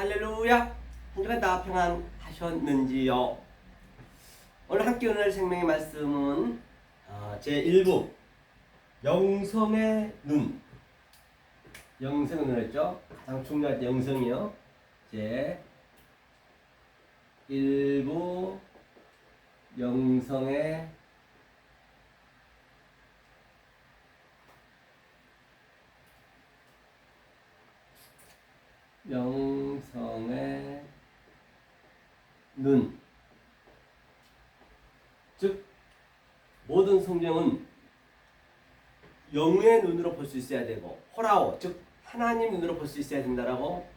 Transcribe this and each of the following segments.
할렐루야! 한 주간 다 평안하셨는지요? 오늘 함께 은혜의 생명의 말씀은 제1부 영성의 눈. 영성의 눈이었죠? 가장 중요한 영성이요. 제1부 영성의 눈. 즉 모든 성경은 영의 눈으로 볼 수 있어야 되고 호라오, 즉 하나님 눈으로 볼 수 있어야 된다라고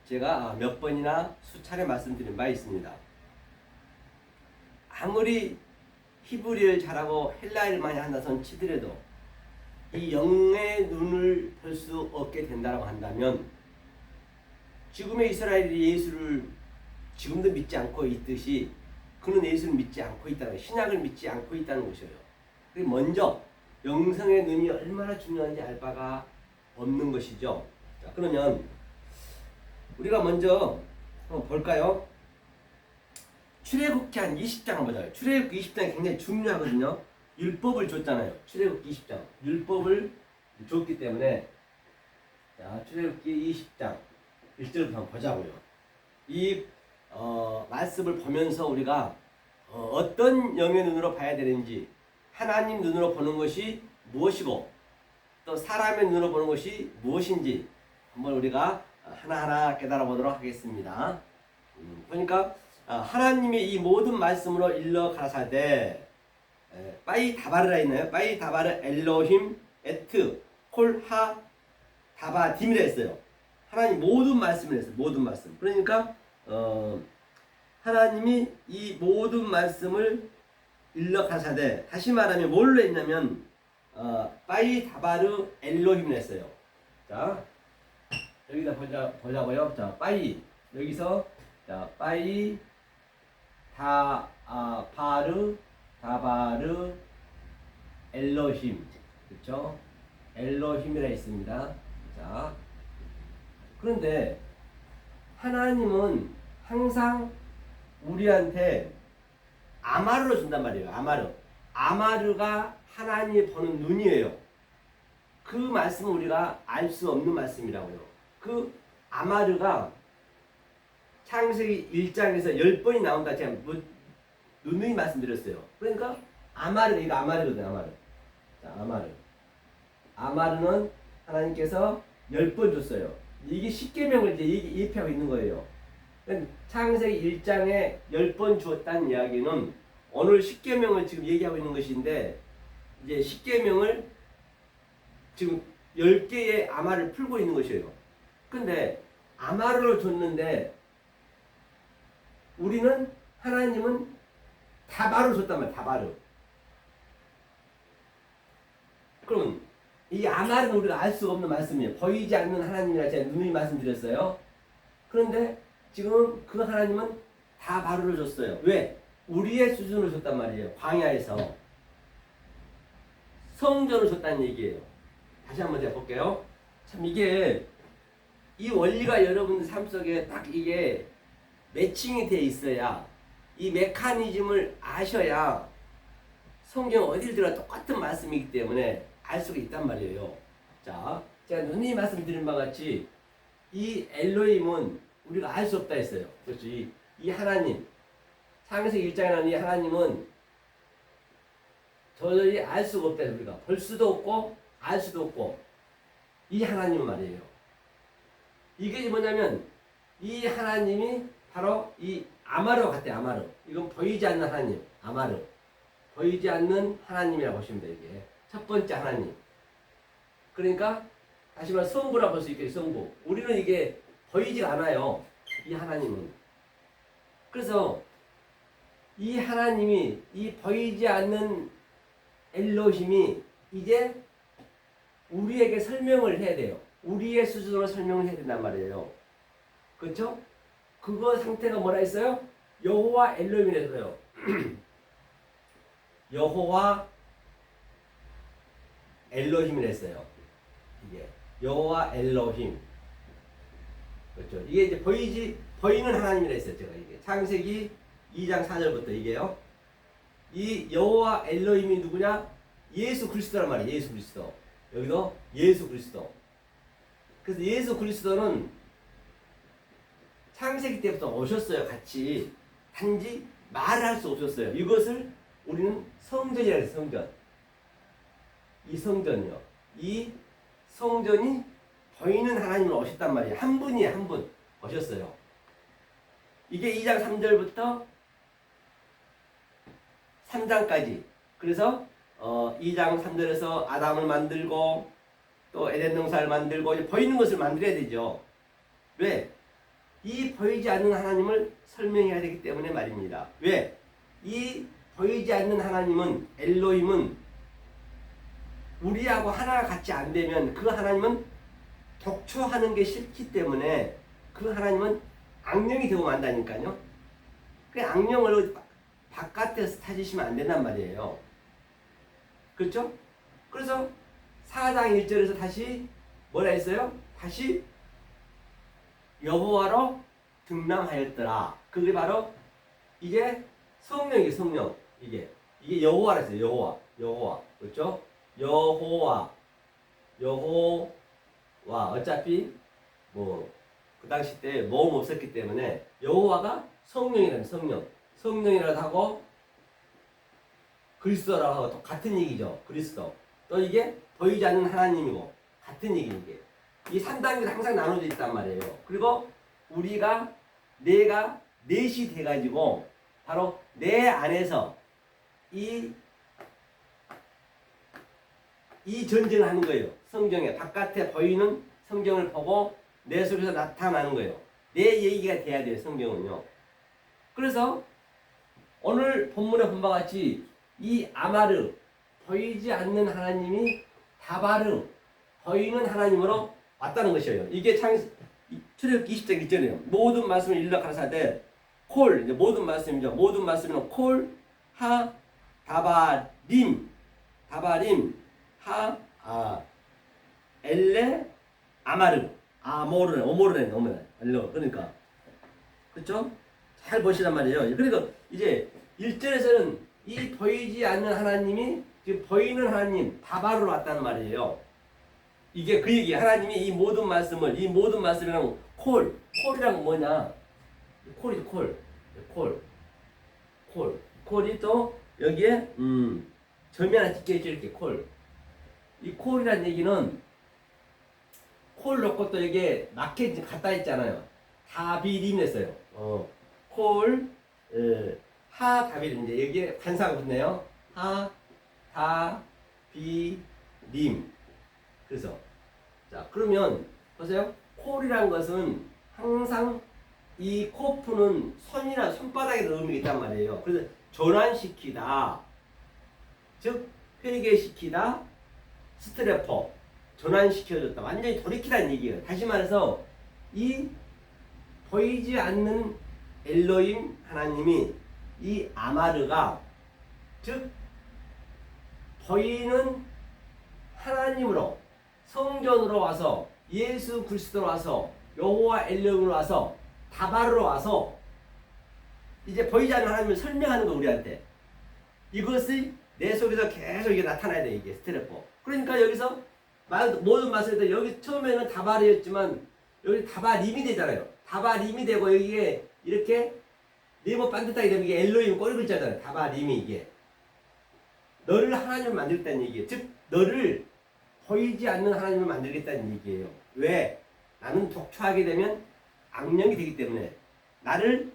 제가 몇 번이나 수차례 말씀드린 바 있습니다. 아무리 히브리어를 잘하고 헬라어를 많이 한다 손 치더라도 이 영의 눈을 볼 수 없게 된다라고 한다면 지금의 이스라엘이 예수를 지금도 믿지 않고 있듯이 그는 예수를 믿지 않고 있다는 거예요. 신약을 믿지 않고 있다는 것이에요. 먼저 영성의 눈이 얼마나 중요한지 알 바가 없는 것이죠. 자, 그러면 우리가 먼저 한번 볼까요? 출애굽기 한 20장 한번 보자고요. 출애굽기 20장이 굉장히 중요하거든요. 율법을 줬잖아요. 출애굽기 20장 율법을 줬기 때문에 자, 출애굽기 20장 1절부터 한번 보자고요. 이 말씀을 보면서 우리가 어떤 영의 눈으로 봐야 되는지, 하나님 눈으로 보는 것이 무엇이고 또 사람의 눈으로 보는 것이 무엇인지 한번 우리가 하나하나 깨달아 보도록 하겠습니다. 그러니까 하나님의 이 모든 말씀으로 일러 가라사대 빠이 다바르라 있나요? 빠이 다바르 엘로힘 에트 콜하 다바딤이라 했어요. 하나님 모든 말씀을 했어요. 모든 말씀. 그러니까 하나님이 이 모든 말씀을 일러 가사대, 다시 말하면 뭘로 했냐면 빠이 다바르 엘로힘을 했어요. 자, 여기다 보자고요. 자, 빠이 여기서 자, 빠이 다바르 엘로힘, 그렇죠? 엘로힘이라 있습니다. 자, 그런데 하나님은 항상 우리한테 아마르로 준단 말이에요. 아마르가 하나님이 보는 눈이에요. 그 말씀은 우리가 알 수 없는 말씀이라고요. 그 아마르가 창세기 1장에서 10번이 나온다. 제가 누누이 말씀드렸어요. 그러니까 아마르, 이거 아마르거든요. 아마르. 자, 아마르는 하나님께서 10번 줬어요. 이게 십계명을 이제 얘기하고 있는 거예요. 창세기 1장에 10번 주었다는 이야기는 오늘 십계명을 지금 얘기하고 있는 것인데, 이제 십계명을 지금 10개의 아마를 풀고 있는 것이에요. 근데 아마를 줬는데 우리는, 하나님은 다바를 줬단 말이에요. 다바를. 그럼 이 아말은 우리가 알 수 없는 말씀이에요. 보이지 않는 하나님이라 제가 누누이 말씀드렸어요. 그런데 지금 그 하나님은 다 바로를 줬어요. 왜? 우리의 수준을 줬단 말이에요. 광야에서 성전을 줬다는 얘기예요. 다시 한번 제가 볼게요. 참 이게 이 원리가 여러분들 삶 속에 딱 이게 매칭이 돼 있어야, 이 메커니즘을 아셔야 성경 어딜 들어가 똑같은 말씀이기 때문에 알 수가 있단 말이에요. 자, 제가 누누이 말씀드린 바와 같이 이 엘로힘은 우리가 알 수 없다 했어요. 그렇죠? 이 하나님, 창세기 1장에 나오는 이 하나님은 도저히 알 수가 없다. 우리가 볼 수도 없고 알 수도 없고, 이 하나님은 말이에요. 이게 뭐냐면 이 하나님이 바로 이 아마르와 같아요. 아마르. 이건 보이지 않는 하나님. 아마르. 보이지 않는 하나님이라고 보시면 돼요. 이게 첫 번째 하나님. 그러니까 다시 말해 성부라고 볼 수 있겠죠. 성부. 우리는 이게 보이지가 않아요. 이 하나님은. 그래서 이 하나님이, 이 보이지 않는 엘로힘이 이제 우리에게 설명을 해야 돼요. 우리의 수준으로 설명을 해야 된단 말이에요. 그렇죠? 그거 상태가 뭐라 했어요? 여호와 엘로힘이라 했어요. 여호와 엘로힘이라 했어요. 이게 여호와 엘로힘. 그렇죠. 이게 이제 보이는 하나님이라 했어요. 제가 이게 창세기 2장 4절부터 이게요. 이 여호와 엘로힘이 누구냐? 예수 그리스도란 말이에요. 예수 그리스도. 여기도 예수 그리스도. 그래서 예수 그리스도는 창세기 때부터 오셨어요. 같이. 단지 말을 할 수 없었어요. 이것을 우리는 성전이라 해서 성전. 이 성전이요. 이 성전이 보이는 하나님을 오셨단 말이에요. 한 분이에요. 한 분. 오셨어요. 이게 2장 3절부터 3장까지. 그래서 2장 3절에서 아담을 만들고 또 에덴 동산을 만들고 이제 보이는 것을 만들어야 되죠. 왜? 이 보이지 않는 하나님을 설명해야 되기 때문에 말입니다. 왜? 이 보이지 않는 하나님은 엘로힘은 우리하고 하나가 같이 안 되면 그 하나님은 독초하는 게 싫기 때문에 그 하나님은 악령이 되고 만다니까요. 그 악령을 바깥에서 찾으시면 안 된단 말이에요. 그렇죠? 그래서 4장 1절에서 다시 뭐라 했어요? 다시 여호와로 등남하였더라. 그게 바로 이게 성령이에요. 성령. 이게 여호와라 했어요. 여호와. 그렇죠? 여호와. 어차피 뭐 그 당시 때 모음 없었기 때문에 여호와가 성령이라는 성령이라고 하고 그리스도라고 하고 같은 얘기죠. 그리스도. 또 이게 보이지 않는 하나님이고 같은 얘기 이게. 이 3단계가 항상 나눠져 있단 말이에요. 그리고 내가 넷이 돼가지고 바로 내 안에서 이 전쟁을 하는 거예요. 성경에 바깥에 보이는 성경을 보고 내 속에서 나타나는 거예요. 내 얘기가 돼야 돼요. 성경은요. 그래서 오늘 본문에 본 바와 같이 이 아마르 보이지 않는 하나님이 다바르 보이는 하나님으로 왔다는 것이에요. 이게 출애굽기 20장 1절이에요. 모든 말씀을 일러 가라사대 콜 이제 모든 말씀이죠. 모든 말씀은 콜 하 다바림 하 엘레 아마르 오모르네 그러니까 그렇죠? 잘 보시란 말이에요. 그러니까 이제 1절에서는 이 보이지 않는 하나님이 지금 보이는 하나님 다바르로 왔다는 말이에요. 이게 그 얘기. 하나님이 이 모든 말씀이랑 콜이랑 뭐냐? 콜이 또 여기에 점이 하나 찍혀 있죠. 이렇게 콜. 이 콜이라는 얘기는 콜 넣고 또 여기에 마켓 갖다 있잖아요. 다비림 했어요. 하 다비림 이제 여기에 간사가 붙네요. 하 다비림. 그래서 자 그러면 보세요. 콜이라는 것은 항상 이 코프는 손이나 손바닥에 의미가 있단 말이에요. 그래서 전환시키다, 즉 회개시키다, 스트레퍼 전환시켜줬다. 완전히 돌이키라는 얘기예요. 다시 말해서 이 보이지 않는 엘로힘 하나님이 이 아마르가 즉 보이는 하나님으로 성전으로 와서 예수 그리스도로 와서 여호와 엘로힘으로 와서 다바르로 와서 이제 보이지 않는 하나님을 설명하는 거 우리한테. 이것이 내 속에서 계속 이게 나타나야 돼. 이게 스트레퍼. 그러니까 여기서 모든 말씀에서 여기 처음에는 다바르였지만 여기 다바림이 되잖아요. 다바림이 되고 여기에 이렇게 네모 반듯하게 되면 이게 엘로힘 꼬리 글자잖아요. 다바림이 이게 너를 하나님을 만들겠다는 얘기예요. 즉 너를 보이지 않는 하나님을 만들겠다는 얘기예요. 왜? 나는 독초하게 되면 악령이 되기 때문에 나를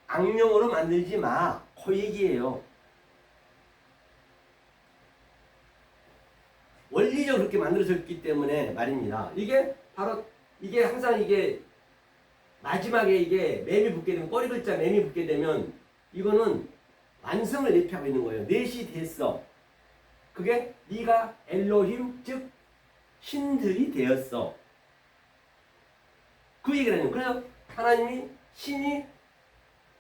악령으로 만들지 마. 그 얘기예요. 원리적으로 그렇게 만들어졌기 때문에 말입니다. 이게 바로 이게 항상 이게 마지막에 이게 맴이 붙게 되면 꼬리 글자 맴이 붙게 되면 이거는 완성을 예표하고 있는 거예요. 넷이 됐어. 그게 네가 엘로힘 즉 신들이 되었어. 그 얘기를 하는 거예요. 그래서 하나님이 신이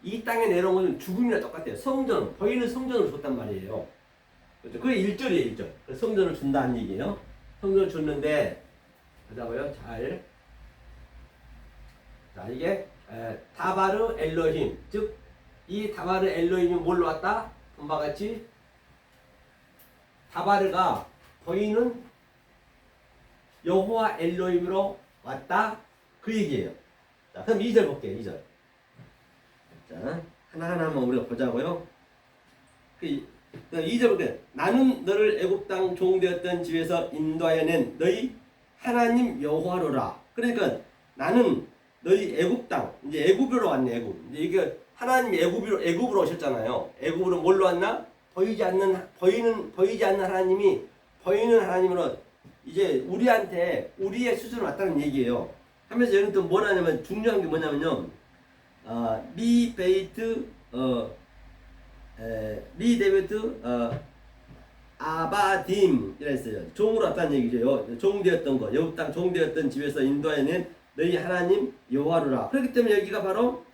이 땅에 내려온 것은 죽음이랑 똑같아요. 성전, 보이는 성전을 줬단 말이에요. 그렇죠? 그게 1절이에요, 1절. 그래서 성전을 준다는 얘기예요. 성전을 줬는데, 보자고요. 잘. 자, 이게 다바르 엘로힘, 즉 이 다바르 엘로힘이 뭘로 왔다? 본바 같이 다바르가 보이는 여호와 엘로힘으로 왔다, 그 얘기예요. 자, 그럼 2절 볼게요. 2절. 자, 하나하나 한번 우리가 보자고요. 그 2절 볼게요. 나는 너를 애굽 땅 종되었던 집에서 인도하여 낸 너희 하나님 여호와로라. 그러니까 나는 너희 애굽 땅, 이제 애굽으로 왔네. 애굽. 이제 이게 하나님 애굽으로 오셨잖아요. 애굽으로 뭘로 왔나? 보이지 않는 하나님이 보이는 하나님으로 이제 우리한테 우리의 수준으로 왔다는 얘기예요. 하면서 여기는 또 뭐라냐면 중요한 게 뭐냐면요. 리 데비트 아바딤 이랬어요. 종으로 왔다는 얘기죠. 종되었던 거, 여호와 땅 종되었던 집에서 인도하여낸 너희 하나님 여호와로라. 그렇기 때문에 여기가 바로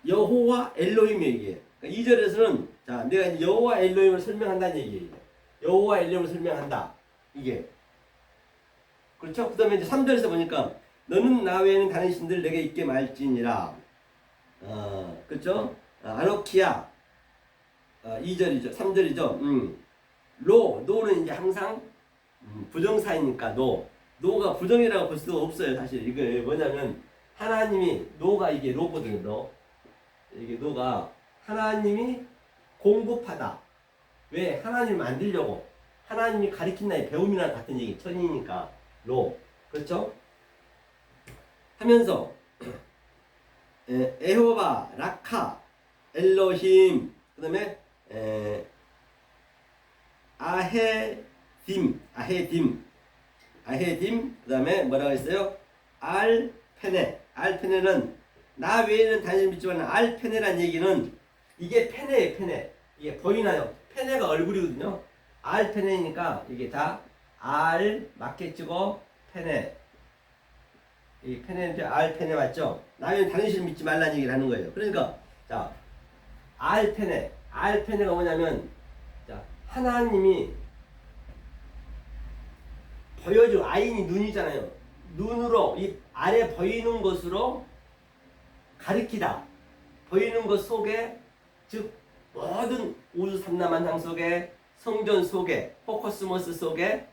여호와 엘로힘 얘기예요. 그러니까 2절에서는 자, 내가 이제 여호와 엘로힘을 설명한다는 얘기예요. 여호와 엘로힘을 설명한다. 이게 그렇죠? 그다음에 이제 3절에서 보니까 너는 나 외에는 다른 신들 내게 있게 말지니라. 그렇죠? 아노키야. 2절이죠. 3절이죠. 노는 이제 항상 부정사이니까 노가 부정이라고 볼 수가 없어요. 사실 이게 뭐냐면 하나님이 노가 이게 노거든요. 노. 이게 노가 하나님이 공급하다. 왜? 하나님을 만들려고. 하나님이 가리킨다의 배움이랑 같은 얘기. 천이니까 노. 그렇죠? 하면서 에호바, 라카, 엘로힘, 그 다음에 아헤딤, 그 다음에 뭐라고 했어요? 알페네는 나 외에는 다시 믿지만 알페네란 얘기는 이게 페네예요. 페네. 이게 보이나요? 페네가 얼굴이거든요. 알페네니까 이게 다 맞겠지고 페네. 이 페네는 알페네 맞죠? 나 외에는 다른 신 믿지 말라는 얘기를 하는 거예요. 그러니까 자, 알페네가 뭐냐면 자, 하나님이 보여줘. 아인이 눈이잖아요. 눈으로 이 아래 보이는 것으로 가리키다. 보이는 것 속에, 즉 모든 우주 삼라만상 속에, 성전 속에, 포커스머스 속에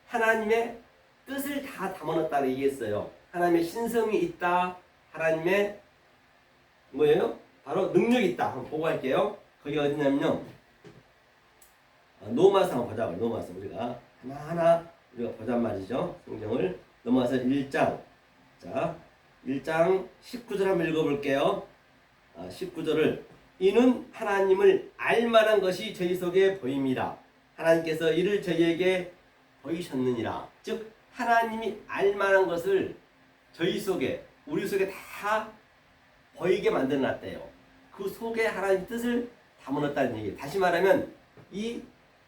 하나님의 뜻을 다 담아놨다고 얘기했어요. 하나님의 신성이 있다. 하나님의 뭐예요? 바로 능력이 있다. 한번 보고 할게요. 거기 어디냐면요. 노마서 한번 보자고요. 노마서 우리가 하나하나 우리가 보잔 말이죠. 성경을 넘어와서 1장. 자, 1장 19절 한번 읽어볼게요. 19절을 이는 하나님을 알만한 것이 저희 속에 보입니다. 하나님께서 이를 저희에게 보이셨느니라. 즉 하나님이 알만한 것을 저희 속에, 우리 속에 다 보이게 만들어놨대요. 그 속에 하나님 뜻을 담아놨다는 얘기예요. 다시 말하면 이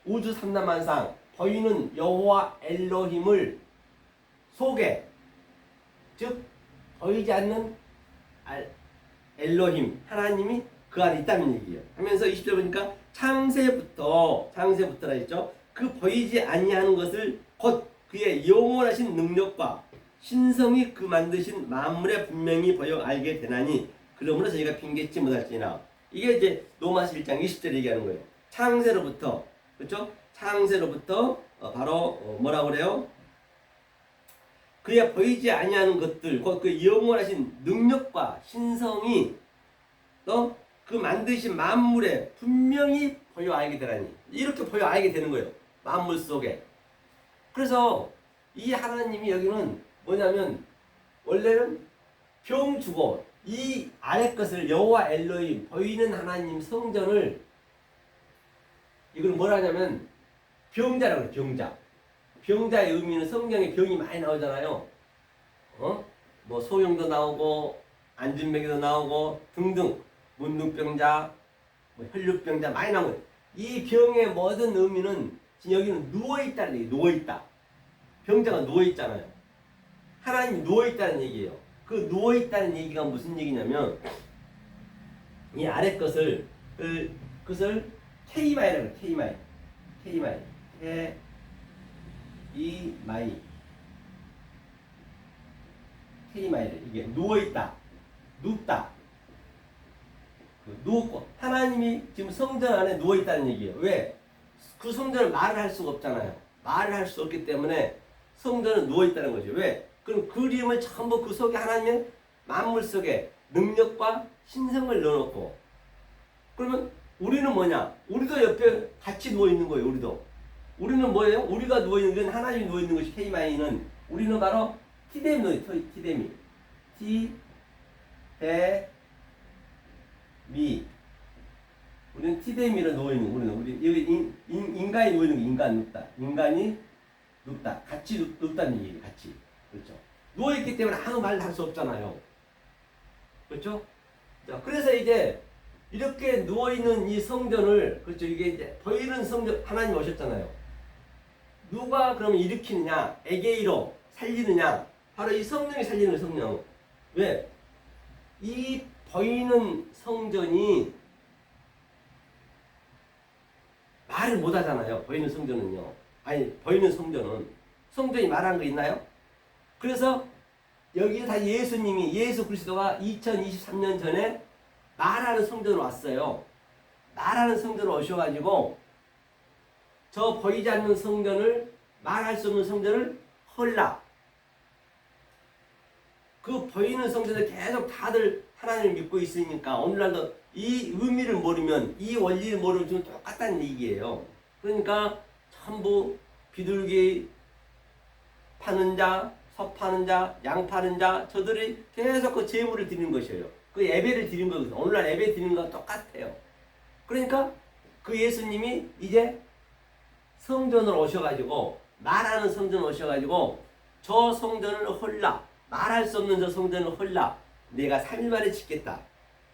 우주 삼라만상 보이는 여호와 엘로힘을 속에, 즉 보이지 않는 엘로힘 하나님이 그 안에 있다는 얘기예요. 하면서 20절 보니까 창세부터라 했죠. 그 보이지 아니하는 것을 곧 그의 영원하신 능력과 신성이 그 만드신 만물에 분명히 보여 알게 되나니 그러므로 저희가 핑계치 못할지나. 이게 이제 로마서 1장 20절 얘기하는 거예요. 창세로부터, 그렇죠? 창세로부터 바로 뭐라고 그래요? 그의 보이지 아니하는 것들, 곧 그 영원하신 능력과 신성이 또 그 만드신 만물에 분명히 보여 알게 되라니. 이렇게 보여 알게 되는 거예요. 만물 속에. 그래서 이 하나님이 여기는 뭐냐면 원래는 병 주고 이 아래 것을 여호와 엘로힘 보이는 하나님 성전을 이걸 뭐라 하냐면 병자라고 해요. 병자. 병자의 의미는 성경에 병이 많이 나오잖아요. 뭐 소용도 나오고 안진뱅이도 나오고 등등 문둥병자, 뭐 혈류병자 많이 나오고 이 병의 모든 의미는 지금 여기는 누워있다는 얘기예요. 누워있다. 병자가 누워있잖아요. 하나님이 누워있다는 얘기예요. 그 누워있다는 얘기가 무슨 얘기냐면 이 아래 것을 그것을 테이마이라고 해요. 테이마이 K마이를 이게 누워있다, 눕다, 누웠고 하나님이 지금 성전 안에 누워있다는 얘기예요. 왜? 그 성전을 말을 할 수가 없잖아요. 말을 할 수 없기 때문에 성전은 누워있다는 거죠. 왜? 그럼 그림을 전부 그 속에 하나님의 만물 속에 능력과 신성을 넣어놓고 그러면 우리는 뭐냐? 우리도 옆에 같이 누워있는 거예요. 우리는 뭐예요? 우리가 누워있는 건 하나님이 누워있는 것이 K마이는 우리는 바로 티데미 누워요. 티데미 티데미 우리는 티데미로 누워있는 우리 여기 인간이 누워있는 게 인간 눕다. 인간이 눕다. 같이 눕다는 얘기예요. 같이. 그렇죠. 누워있기 때문에 아무 말도 할 수 없잖아요. 그렇죠? 자, 그래서 이제 이렇게 누워있는 이 성전을 그렇죠. 이게 이제 보이는 성전 하나님 오셨잖아요. 누가 그러면 일으키느냐? 에게이로 살리느냐? 바로 이 성령이 살리는 성령. 왜? 이 보이는 성전이 말을 못 하잖아요. 보이는 성전은요. 아니, 보이는 성전은. 성전이 말하는 거 있나요? 그래서 여기에 다 예수 그리스도가 2023년 전에 말하는 성전으로 왔어요. 말하는 성전으로 오셔가지고 저 보이지 않는 성전을 말할 수 없는 성전을 헐라. 그 보이는 성전을 계속 다들 하나님을 믿고 있으니까 오늘날도 이 의미를 모르면 이 원리를 모르면 좀 똑같다는 얘기예요. 그러니까 전부 비둘기 파는 자, 소 파는 자, 양 파는 자 저들이 계속 그 제물을 드리는 것이에요. 그 예배를 드리는 거거든요. 오늘날 예배 드리는 거랑 똑같아요. 그러니까 그 예수님이 이제 성전으로 오셔가지고 말하는 성전으로 오셔가지고 저 성전을 헐라 말할 수 없는 저 성전을 헐라 내가 3일 만에 짓겠다.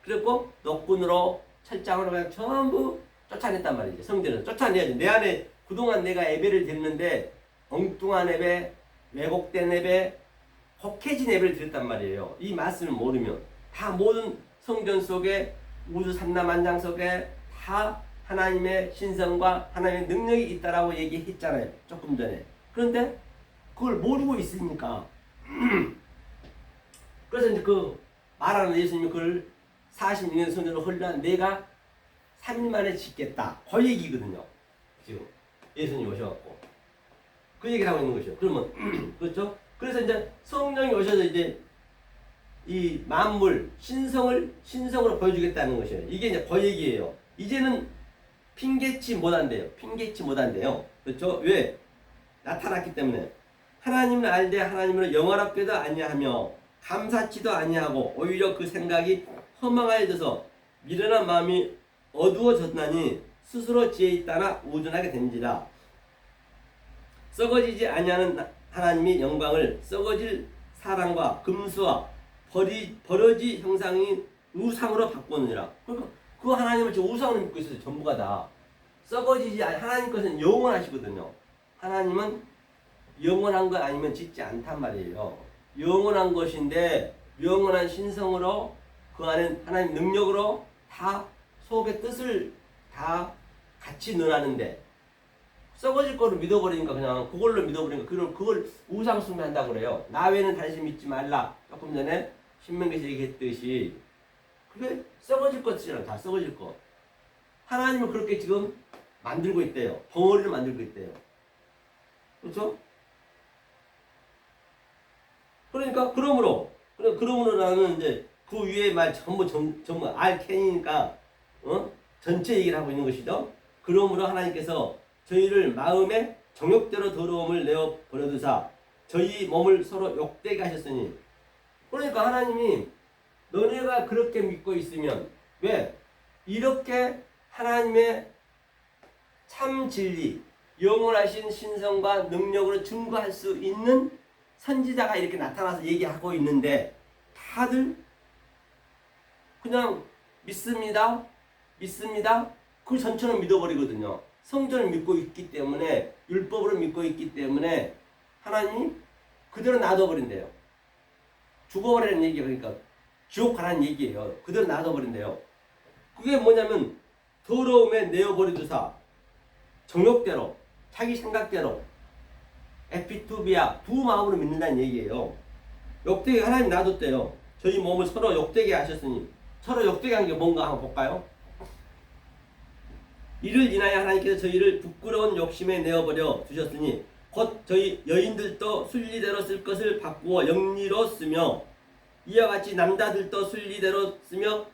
그리고 노끈으로 철장으로 그냥 전부 쫓아냈단 말이죠. 성전을 쫓아내야지. 내 안에 그동안 내가 예배를 드렸는데 엉뚱한 예배, 왜곡된 예배, 혹해진 예배를 드렸단 말이에요. 이 말씀을 모르면 다 모든 성전 속에 우주 삼라만장 속에 다 하나님의 신성과 하나님의 능력이 있다라고 얘기했잖아요. 조금 전에. 그런데 그걸 모르고 있으니까 그래서 이제 그 말하는 예수님이 그걸 46년 성전을 헐라 내가 3일 만에 짓겠다. 그 얘기거든요. 지금 예수님이 오셔갖고 그 얘기를 하고 있는 것이죠. 그러면 그렇죠? 그래서 이제 성령이 오셔서 이제 이 만물 신성으로 보여주겠다는 것이에요. 이게 이제 그 얘기예요. 이제는 핑계치 못한대요. 핑계치 못한대요. 그렇죠? 왜? 나타났기 때문에 하나님을 알되 하나님을 영원하게도 아니하며 감사치도 아니하고 오히려 그 생각이 허망하여져서 미련한 마음이 어두워졌나니 스스로 지혜 있다나 우둔하게 된지라. 썩어지지 아니하는 하나님의 영광을 썩어질 사랑과 금수와 버러지 형상이 우상으로 바꾸느니라. 그러니까 그 하나님을 지금 우상으로 믿고 있어요. 전부가 다 썩어지지 아니 하나님 것은 영원하시거든요. 하나님은 영원한 것 아니면 짓지 않단 말이에요. 영원한 것인데 영원한 신성으로 그 안에 하나님 능력으로 다 속의 뜻을 다 같이 넣어놨는데 썩어질 거를 믿어버리니까 그냥 그걸로 믿어버리니까 그걸 우상 숭배한다고 그래요. 나 외에는 다시 믿지 말라. 조금 전에 신명기에서 얘기했듯이 그게 썩어질 것이잖아. 다 썩어질 것. 하나님은 그렇게 지금 만들고 있대요. 덩어리를 만들고 있대요. 그렇죠? 그러니까 그러므로 나는 이제 그 위에 말 전부 알케니까 전체 얘기를 하고 있는 것이죠. 그러므로 하나님께서 저희를 마음의 정욕대로 더러움을 내어 버려두사 저희 몸을 서로 욕되게 하셨으니. 그러니까 하나님이 너네가 그렇게 믿고 있으면 왜 이렇게 하나님의 참 진리 영원하신 신성과 능력으로 증거할 수 있는 선지자가 이렇게 나타나서 얘기하고 있는데 다들 그냥 믿습니다. 그 전처럼 믿어버리거든요. 성전을 믿고 있기 때문에 율법으로 믿고 있기 때문에 하나님이 그대로 놔둬버린대요. 죽어버리는 얘기예요. 그러니까 지옥 가라는 얘기예요. 그대로 놔둬버린대요. 그게 뭐냐면 더러움에 내어버리두사 정욕대로 자기 생각대로 에피투비아 두 마음으로 믿는다는 얘기예요. 욕되게 하나님 놔뒀대요. 저희 몸을 서로 욕되게 하셨으니 서로 욕되게 한 게 뭔가 한번 볼까요? 이를 인하여 하나님께서 저희를 부끄러운 욕심에 내어버려 두셨으니 곧 저희 여인들도 순리대로 쓸 것을 바꾸어 영리로 쓰며 이와 같이 남자들도 순리대로 쓰며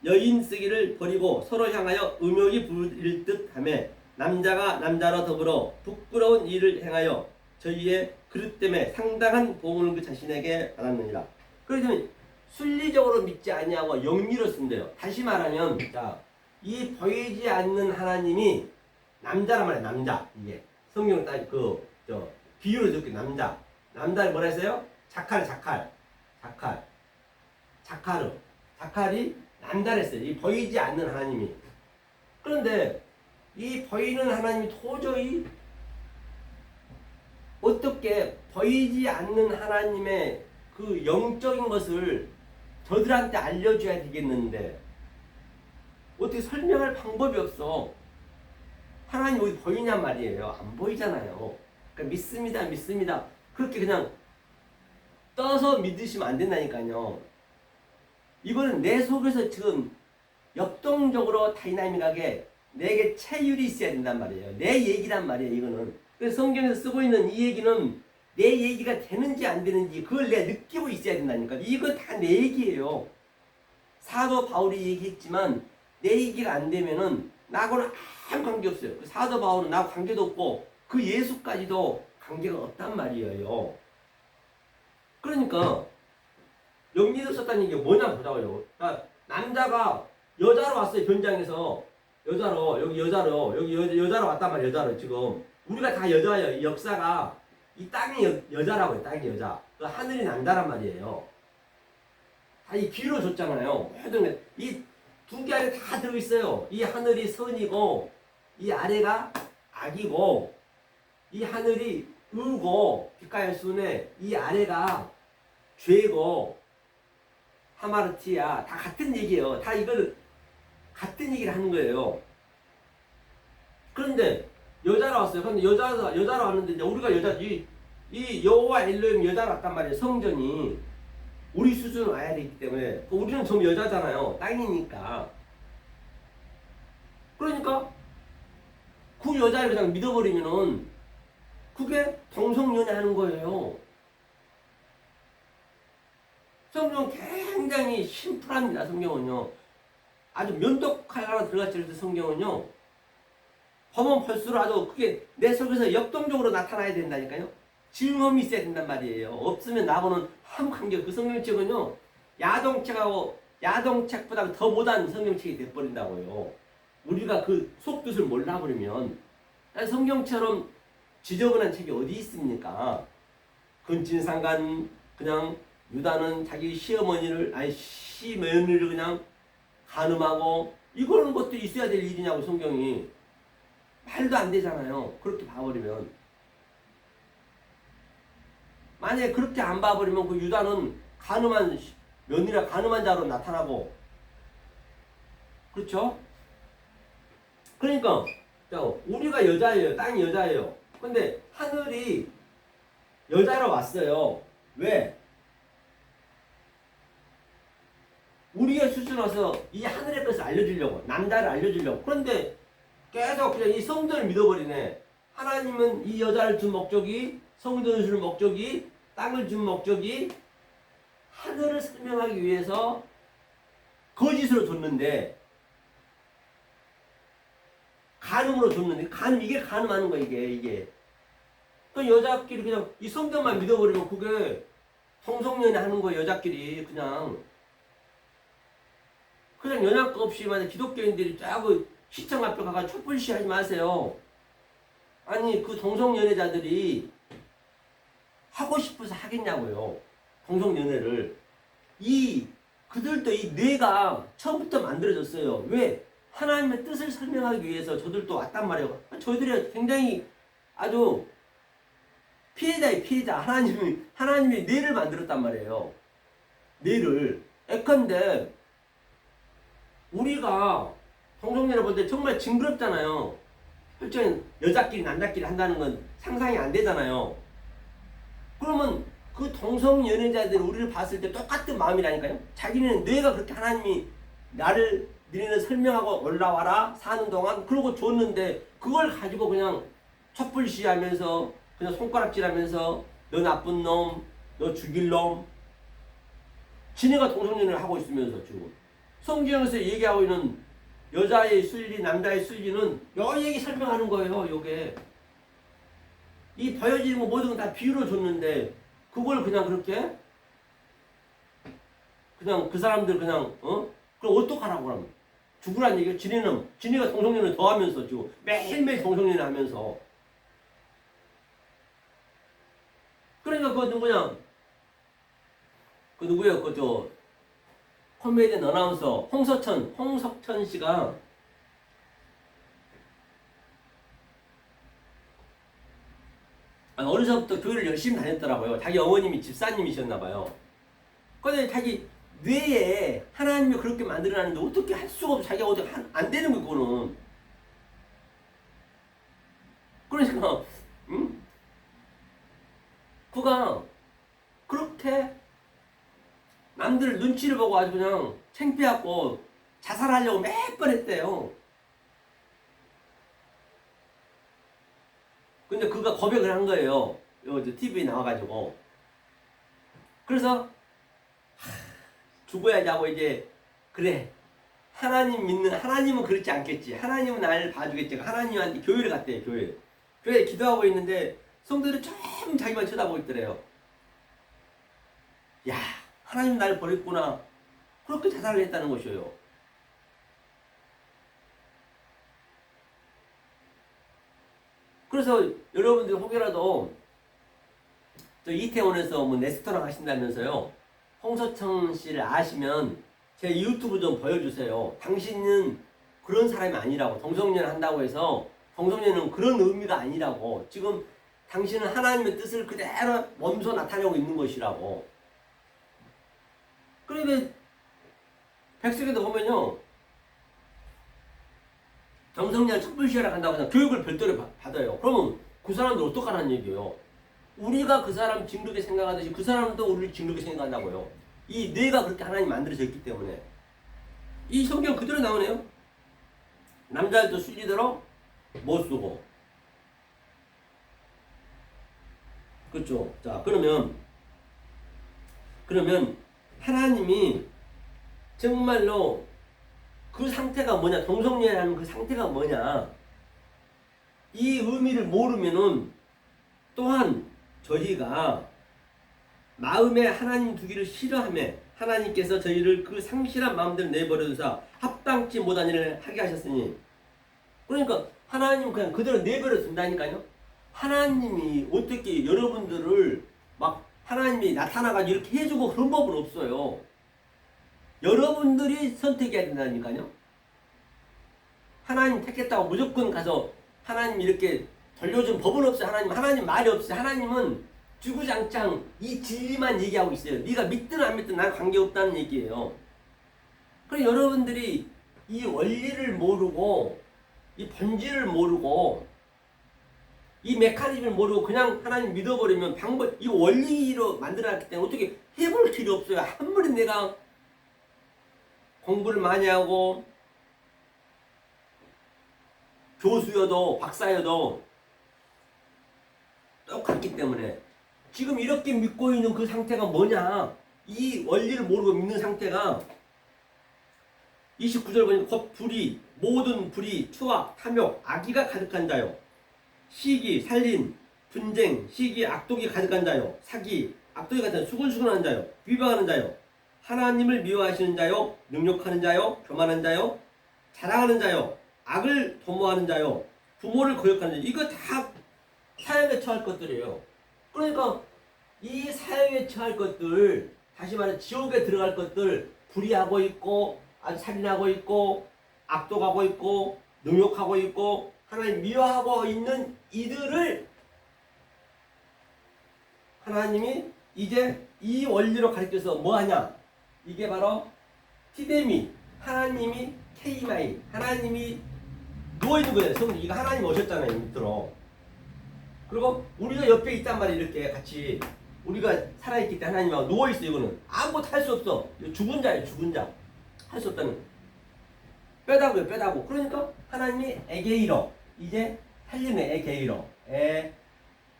여인 쓰기를 버리고 서로 향하여 음욕이 부릴 듯하며 남자가 남자로 더불어 부끄러운 일을 행하여 저희의 그릇 때문에 상당한 보응을 그 자신에게 받았느니라. 그러면 순리적으로 믿지 아니하고 영리로 쓴대요. 다시 말하면 이 보이지 않는 하나님이 남자란 말이에요. 남자. 이게 성경 딱 비유를 듣기 남자를 뭐라 했어요? 자칼이 남자를 했어요. 이 보이지 않는 하나님이. 그런데 이 보이는 하나님이 도저히 어떻게 보이지 않는 하나님의 그 영적인 것을 저들한테 알려줘야 되겠는데 어떻게 설명할 방법이 없어. 하나님 어디 보이냔 말이에요. 안 보이잖아요. 그러니까 믿습니다. 그렇게 그냥 떠서 믿으시면 안 된다니까요. 이거는 내 속에서 지금 역동적으로 다이나믹하게 내게 체율이 있어야 된단 말이에요. 내 얘기란 말이에요. 이거는. 그래서 성경에서 쓰고 있는 이 얘기는 내 얘기가 되는지 안 되는지 그걸 내가 느끼고 있어야 된다니까. 이건 다 내 얘기예요. 사도 바울이 얘기했지만 내 얘기가 안 되면은 나하고는 아무 관계 없어요. 그 사도 바울은 나하고 관계도 없고 그 예수까지도 관계가 없단 말이에요. 그러니까 영리도 썼다는 얘기가 뭐냐 보자고요. 그러니까 남자가 여자로 왔어요. 변장해서 여기 여자로 왔단 말이에요. 여자로 지금 우리가 다 여자예요. 이 역사가 이 땅이 여자라고요. 땅이 여자. 그 하늘이 남자란 말이에요. 다 이 귀로 줬잖아요. 모든 이 두 개 안에 다 들어있어요. 이 하늘이 선이고 이 아래가 악이고 이 하늘이 의고 빛가의 순에 이 아래가 죄고 하마르티야. 다 같은 얘기예요. 다 이걸 같은 얘기를 하는 거예요. 그런데 여자로 왔어요. 그런데 여자로 왔는데 이제 우리가 이 여호와 엘로힘 여자로 왔단 말이에요. 성전이 우리 수준으로 와야 되기 때문에 우리는 좀 여자잖아요. 땅이니까. 그러니까 그 여자를 그냥 믿어버리면은 그게 동성연애 하는 거예요. 성경은 굉장히 심플합니다. 성경은요. 아주 면도칼 하나 들어갔지. 그래서 성경은요. 보면 볼수록 아주 그게 내 속에서 역동적으로 나타나야 된다니까요. 증험이 있어야 된단 말이에요. 없으면 나하고는 아무 관계 없고 그 성경책은요. 야동책보다 더 못한 성경책이 돼버린다고요. 우리가 그 속뜻을 몰라버리면 성경처럼 지저분한 책이 어디 있습니까? 근친상간 그냥 유다는 자기 시며느리를 그냥 간음하고 이거는 것도 있어야 될 일이냐고 성경이. 말도 안 되잖아요. 그렇게 봐버리면. 만약에 그렇게 안 봐버리면 그 유다는 간음한 며느리가 간음한 자로 나타나고 그렇죠? 그러니까 우리가 여자예요. 땅이 여자예요. 근데 하늘이 여자로 왔어요. 왜? 우리의 수준 와서 이 하늘의 것을 알려주려고 남자를 알려주려고. 그런데 계속 그냥 이 성전을 믿어버리네. 하나님은 이 여자를 준 목적이 성전을 준 목적이 땅을 준 목적이 하늘을 설명하기 위해서 거짓으로 줬는데 간음으로 줬는데 이게 간음하는 거야 이게. 또 여자끼리 그냥 이 성전만 믿어버리면 그게 동성연애 하는 거예요. 여자끼리 그냥 영향가 없이 만약 기독교인들이 쫙그 시청 앞에 가서 촛불시 하지 마세요. 아니 그 동성연애자들이 하고 싶어서 하겠냐고요. 동성연애를. 그들도 이 뇌가 처음부터 만들어졌어요. 왜? 하나님의 뜻을 설명하기 위해서 저들도 왔단 말이에요. 저희들이 굉장히 아주 피해자예요. 피해자. 하나님이 뇌를 만들었단 말이에요. 뇌를. 예컨대 우리가 동성연애 볼 때 정말 징그럽잖아요. 솔직히 여자끼리 남자끼리 한다는 건 상상이 안 되잖아요. 그러면 그 동성 연애자들이 우리를 봤을 때 똑같은 마음이라니까요. 자기는 뇌가 그렇게 하나님이 나를 너희는 설명하고 올라와라 사는 동안 그러고 줬는데 그걸 가지고 그냥 촛불시하면서 그냥 손가락질하면서 너 나쁜 놈, 너 죽일 놈, 지네가 동성연애를 하고 있으면서 지금 성경에서 얘기하고 있는 여자의 순리, 남자의 순리는 요 얘기 설명하는 거예요. 요게 이 보여지는 거 모든 건 다 비유로 줬는데 그걸 그냥 그렇게 그냥 그 사람들 그냥 그럼 어떡하라고 그러면 죽으란 얘기예요. 지네가 동성연애 더 하면서 지금 매일매일 동성연애 하면서 그러니까 그 누구냐 그 누구예요? 그 저 코미디언 어나운서 홍석천 씨가 어려서부터 교회를 열심히 다녔더라고요. 자기 어머님이 집사님이셨나봐요. 근데 자기 뇌에 하나님이 그렇게 만들어놨는데 어떻게 할 수가 없어. 자기가 어떻게 안 되는 거 그거는. 그러니까 응? 그가 그렇게 남들 눈치를 보고 아주 그냥 창피하고 자살하려고 몇 번 했대요. 근데 그가 고백을 한 거예요. 요 TV에 나와가지고. 그래서 죽어야지 하고 이제 그래 하나님 믿는 하나님은 그렇지 않겠지. 하나님은 나를 봐주겠지. 하나님한테 교회를 갔대요. 교회에 기도하고 있는데 성도들이 좀 자기만 쳐다보고 있더래요. 야 하나님 나를 버렸구나. 그렇게 자살을 했다는 것이에요. 그래서 여러분들 혹여라도 또 이태원에서 뭐 레스토랑 하신다면서요. 홍서천 씨를 아시면 제 유튜브 좀 보여주세요. 당신은 그런 사람이 아니라고. 동성연애 한다고 해서 동성연애는 그런 의미가 아니라고. 지금 당신은 하나님의 뜻을 그대로 몸소 나타내고 있는 것이라고. 그런데 백석에도 보면요. 동성연애 촛불시위를 한다고 해서 교육을 별도로 받아요. 그러면 그 사람들 어떡하라는 얘기예요. 우리가 그 사람 징그럽게 생각하듯이 그 사람도 우리를 징그럽게 생각한다고요. 이 뇌가 그렇게 하나님 만들어져 있기 때문에. 이 성경 그대로 나오네요. 남자들도 순리대로 못 쓰고. 그렇죠. 자, 그러면 하나님이 정말로 그 상태가 뭐냐, 동성연애라는 그 상태가 뭐냐, 이 의미를 모르면은 또한 저희가 마음에 하나님 두기를 싫어하며 하나님께서 저희를 그 상실한 마음대로 내버려두사 합당치 못한 일을 하게 하셨으니, 그러니까 하나님은 그냥 그대로 내버려 둔다니까요. 하나님이 어떻게 여러분들을 막 하나님이 나타나가지고 이렇게 해주고 그런 법은 없어요. 여러분들이 선택해야 된다니까요. 하나님 택했다고 무조건 가서 하나님 이렇게 돌려준 법은 없어요. 하나님 말이 없어요. 하나님은 주구장창 이 진리만 얘기하고 있어요. 네가 믿든 안 믿든 난 관계없다는 얘기예요. 그래 여러분들이 이 원리를 모르고 이 본질을 모르고 이 메커니즘을 모르고 그냥 하나님 믿어버리면 이 원리로 만들어놨기 때문에 어떻게 해볼 길이 없어요. 아무리 내가 공부를 많이 하고 교수여도 박사여도 똑같기 때문에 지금 이렇게 믿고 있는 그 상태가 뭐냐, 이 원리를 모르고 믿는 상태가 29절 보니까 곧 불의, 모든 불의, 추악, 탐욕, 악의가 가득한 자요, 시기, 살림, 분쟁, 시기, 악독이 가득한 자요, 사기, 악독이 같은 수근수근한 자요, 비방하는 자요, 하나님을 미워하시는 자요, 능욕하는 자요, 교만한 자요, 자랑하는 자요, 악을 도모하는 자요, 부모를 거역하는 자요. 이거 다 사형에 처할 것들이에요. 그러니까 이 사형에 처할 것들, 다시 말해 지옥에 들어갈 것들, 불의하고 있고 아주 살인하고 있고 악독하고 있고 능욕하고 있고 하나님 미워하고 있는 이들을 하나님이 이제 이 원리로 가르쳐서 뭐하냐, 이게 바로 티데미, 하나님이 케이마이, 하나님이 누워있는 거예요. 성도 이거 하나님 오셨잖아요. 밑으로. 그리고 우리가 옆에 있단 말이에요. 이렇게 같이 우리가 살아있기 때문에 하나님하고 누워있어. 이거는 아무것도 할 수 없어. 죽은 자예요. 죽은 자. 할 수 없다는. 뼈다구요. 뼈다구. 그러니까 하나님이 에게이러. 이제 살림의 에게이러.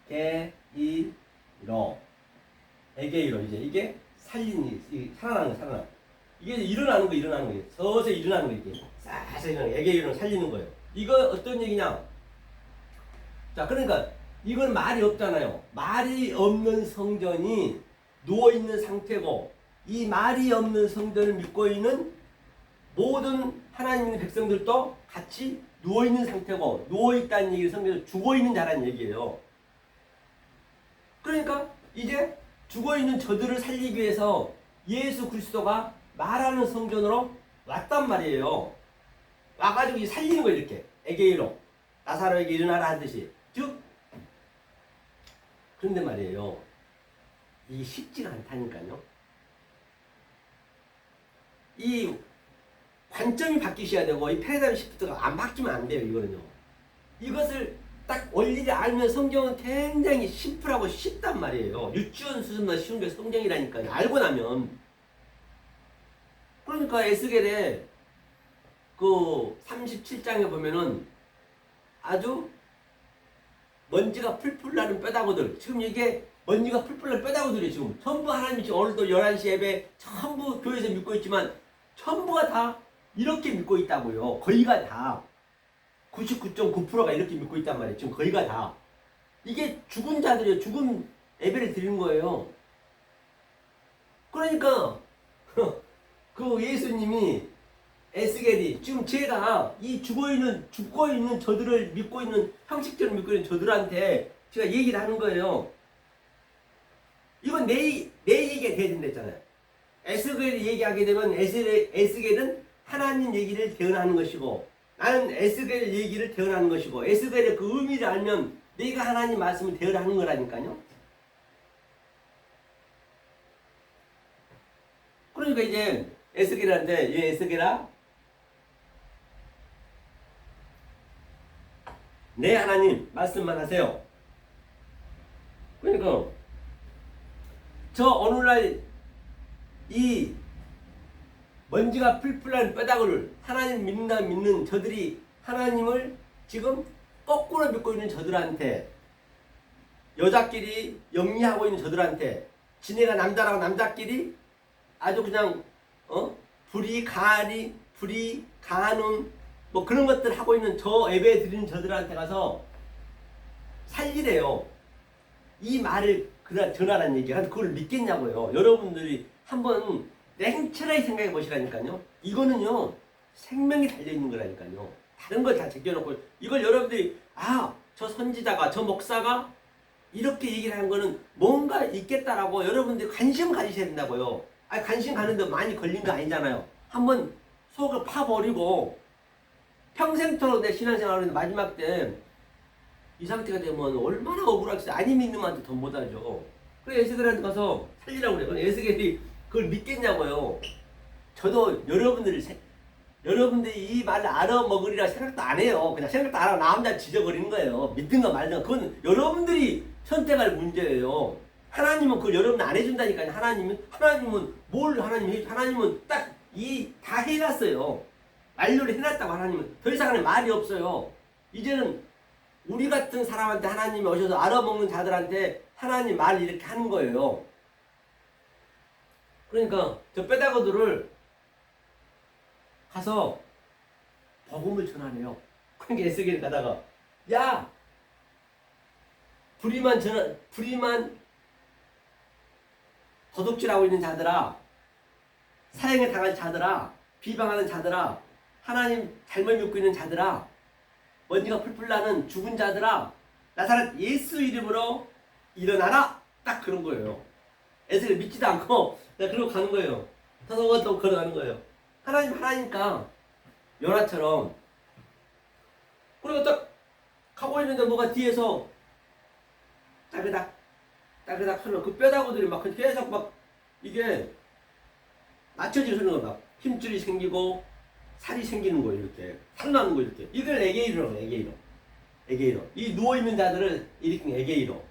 에게이러. 에게이러. 이제 이게 살림이 살아나는 거. 살아나. 이게 일어나는 거. 일어나는 거예요. 서서히 일어나는 거. 이게 살살 일어나는 거. 에게이러는 살리는 거예요. 이거 어떤 얘기냐. 자, 그러니까 이건 말이 없잖아요. 말이 없는 성전이 누워있는 상태고, 이 말이 없는 성전을 믿고 있는 모든 하나님의 백성들도 같이 누워있는 상태고, 누워있다는 얘기를 성경에서 죽어있는 자라는 얘기예요. 그러니까 이제 죽어있는 저들을 살리기 위해서 예수 그리스도가 말하는 성전으로 왔단 말이에요. 와가지고 살리는 거예요. 이렇게 에게이로 나사로에게 일어나라 하듯이. 즉 그런데 말이에요. 이게 쉽지가 않다니까요. 이 관점이 바뀌셔야 되고, 이 패러다임 시프트가 안 바뀌면 안 돼요. 이거는요. 이것을 딱 원리를 알면 성경은 굉장히 심플하고 쉽단 말이에요. 유치원 수준보다 쉬운 게 성경이라니까요. 알고 나면. 그러니까 에스겔의 그 37장에 보면은 아주 먼지가 풀풀 나는 뼈다구들. 지금 이게 먼지가 풀풀 나는 뼈다구들이 지금 전부 하나님이 지금 오늘도 11시 예배 전부 교회에서 믿고 있지만 전부가 다 이렇게 믿고 있다고요. 거의가 다 99.9%가 이렇게 믿고 있단 말이에요. 지금 거의가 다. 이게 죽은 자들이에요. 죽은 예배를 드리는 거예요. 그러니까 그 예수님이 에스겔이 지금 제가 이 죽고 있는 저들을 믿고 있는 형식적으로 믿고 있는 저들한테 제가 얘기를 하는 거예요. 이건 내 얘기가 돼야 된다잖아요. 에스겔이 얘기하게 되면 에스겔은 하나님 얘기를 대언하는 것이고, 나는 에스겔 얘기를 대언하는 것이고, 에스겔의 그 의미를 알면 내가 하나님 말씀을 대언하는 거라니까요. 그러니까 이제 에스겔한테, 얘 에스겔아, 네 하나님 말씀만 하세요. 그러니까 저 오늘날 이 먼지가 풀풀한 뼈다구를 하나님 믿는다 믿는 저들이 하나님을 지금 거꾸로 믿고 있는 저들한테, 여자끼리 영리하고 있는 저들한테, 지네가 남자라고 남자끼리 아주 그냥 불이 가는 뭐 그런 것들 하고 있는 저 예배 드리는 저들한테 가서 살리래요. 이 말을 전하라는 얘기야. 그걸 믿겠냐고요. 여러분들이 한번 냉철하게 생각해 보시라니까요. 이거는요 생명이 달려있는 거라니까요. 다른 걸 다 제껴놓고 이걸 여러분들이 저 선지자가, 저 목사가 이렇게 얘기를 하는 거는 뭔가 있겠다라고 여러분들이 관심 가지셔야 된다고요. 관심 가는데 많이 걸린 거 아니잖아요. 한번 속을 파버리고 평생토록 내 신앙생활을 하는데 마지막 때 이 상태가 되면 얼마나 억울하겠어요. 아니 믿는 만한테 더 못하죠. 그래 에스겔한테 가서 살리라고 그래요. 에스겔이 그걸 믿겠냐고요. 저도 여러분들이 이 말을 알아먹으리라 생각도 안 해요. 그냥 생각도 안 하고 나 혼자 지져버리는 거예요. 믿든 거 말든 거. 그건 여러분들이 선택할 문제예요. 하나님은 그걸 여러분 안 해준다니까요. 하나님은 뭘 하나님은 딱 다 해놨어요. 완료를 해놨다고. 하나님은 더 이상은 말이 없어요. 이제는 우리 같은 사람한테 하나님이 오셔서 알아먹는 자들한테 하나님 말을 이렇게 하는 거예요. 그러니까 저 뼈다구들을 가서 복음을 전하래요. 그러니까 에스겔 가다가 불의만 도둑질하고 있는 자들아, 사형에 당한 자들아, 비방하는 자들아, 하나님 잘못 믿고 있는 자들아, 먼지가 풀풀 나는 죽은 자들아, 나사렛 예수 이름으로 일어나라. 딱 그런 거예요. 에스겔 믿지도 않고 그냥 그러고 가는 거예요. 또 걸어가는 거예요. 하나니까 요나처럼. 그리고 딱 가고 있는데 뭐가 뒤에서 따그닥 하는 그 뼈다구들이 막 계속 막 이게 맞춰지는 소리가 막 힘줄이 생기고 살이 생기는 거예요. 이렇게 살나는 거 이렇게. 이걸 에게이로라고 해요. 에게이로. 이 누워있는 자들을 일으킨 에게이로.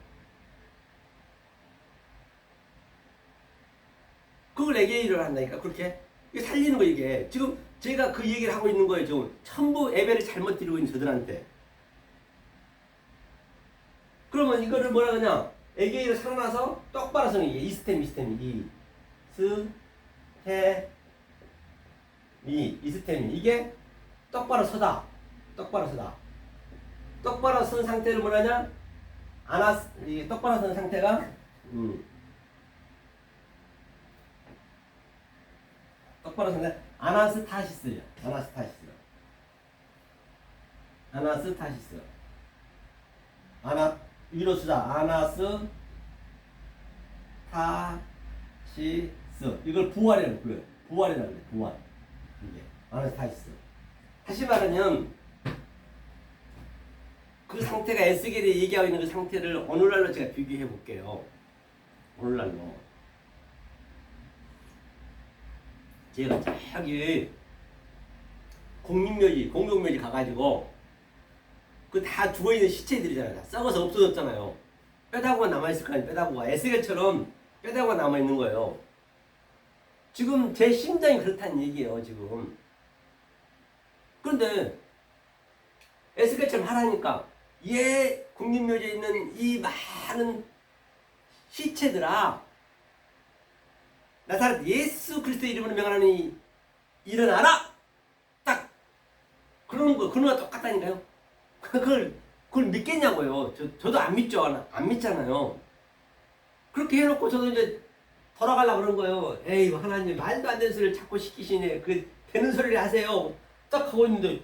그걸 에게이를 한다니까 그렇게 이게 살리는 거 이게 지금 제가 그 얘기를 하고 있는 거예요. 지금 전부 예배를 잘못 드리고 있는 저들한테. 그러면 이거를 뭐라 그러냐? 에게이를 살아나서 똑바로 서는 게 이스템이 이스템이 이게 똑바로 서다. 똑바로 선 상태를 뭐라냐? 이 똑바로 선 상태가 똑바로 선 상태 아나스타시스예요. 위로 쓰자. 아나스타시스. 이걸 부활이라고 불러요. 부활이라고 그래. 부활. 이게 아나스타시스. 다시 말하면 그 상태가 에스겔이 얘기하고 있는 그 상태를 오늘날로 제가 비교해 볼게요. 오늘날로. 제가 저기 공룡묘지 가가지고 그 다 죽어있는 시체들이잖아요. 다 썩어서 없어졌잖아요. 뼈다구가 남아있을 거 아니에요. 뼈다구가 에스겔처럼 뼈다구가 남아있는 거예요. 지금 제 심장이 그렇다는 얘기예요. 지금. 그런데 에스겔처럼 하라니까 국립묘지에 있는 이 많은 시체들아 나사렛 예수 그리스도 이름으로 명하노니 일어나라! 딱 그러는 거 그거와 똑같다니까요. 그걸 믿겠냐고요. 저도 안 믿죠. 안 믿잖아요. 그렇게 해놓고 저도 이제 돌아가려고 그런 거예요. 에이 하나님 말도 안 되는 소리를 자꾸 시키시네. 그 되는 소리를 하세요. 딱 하고 있는데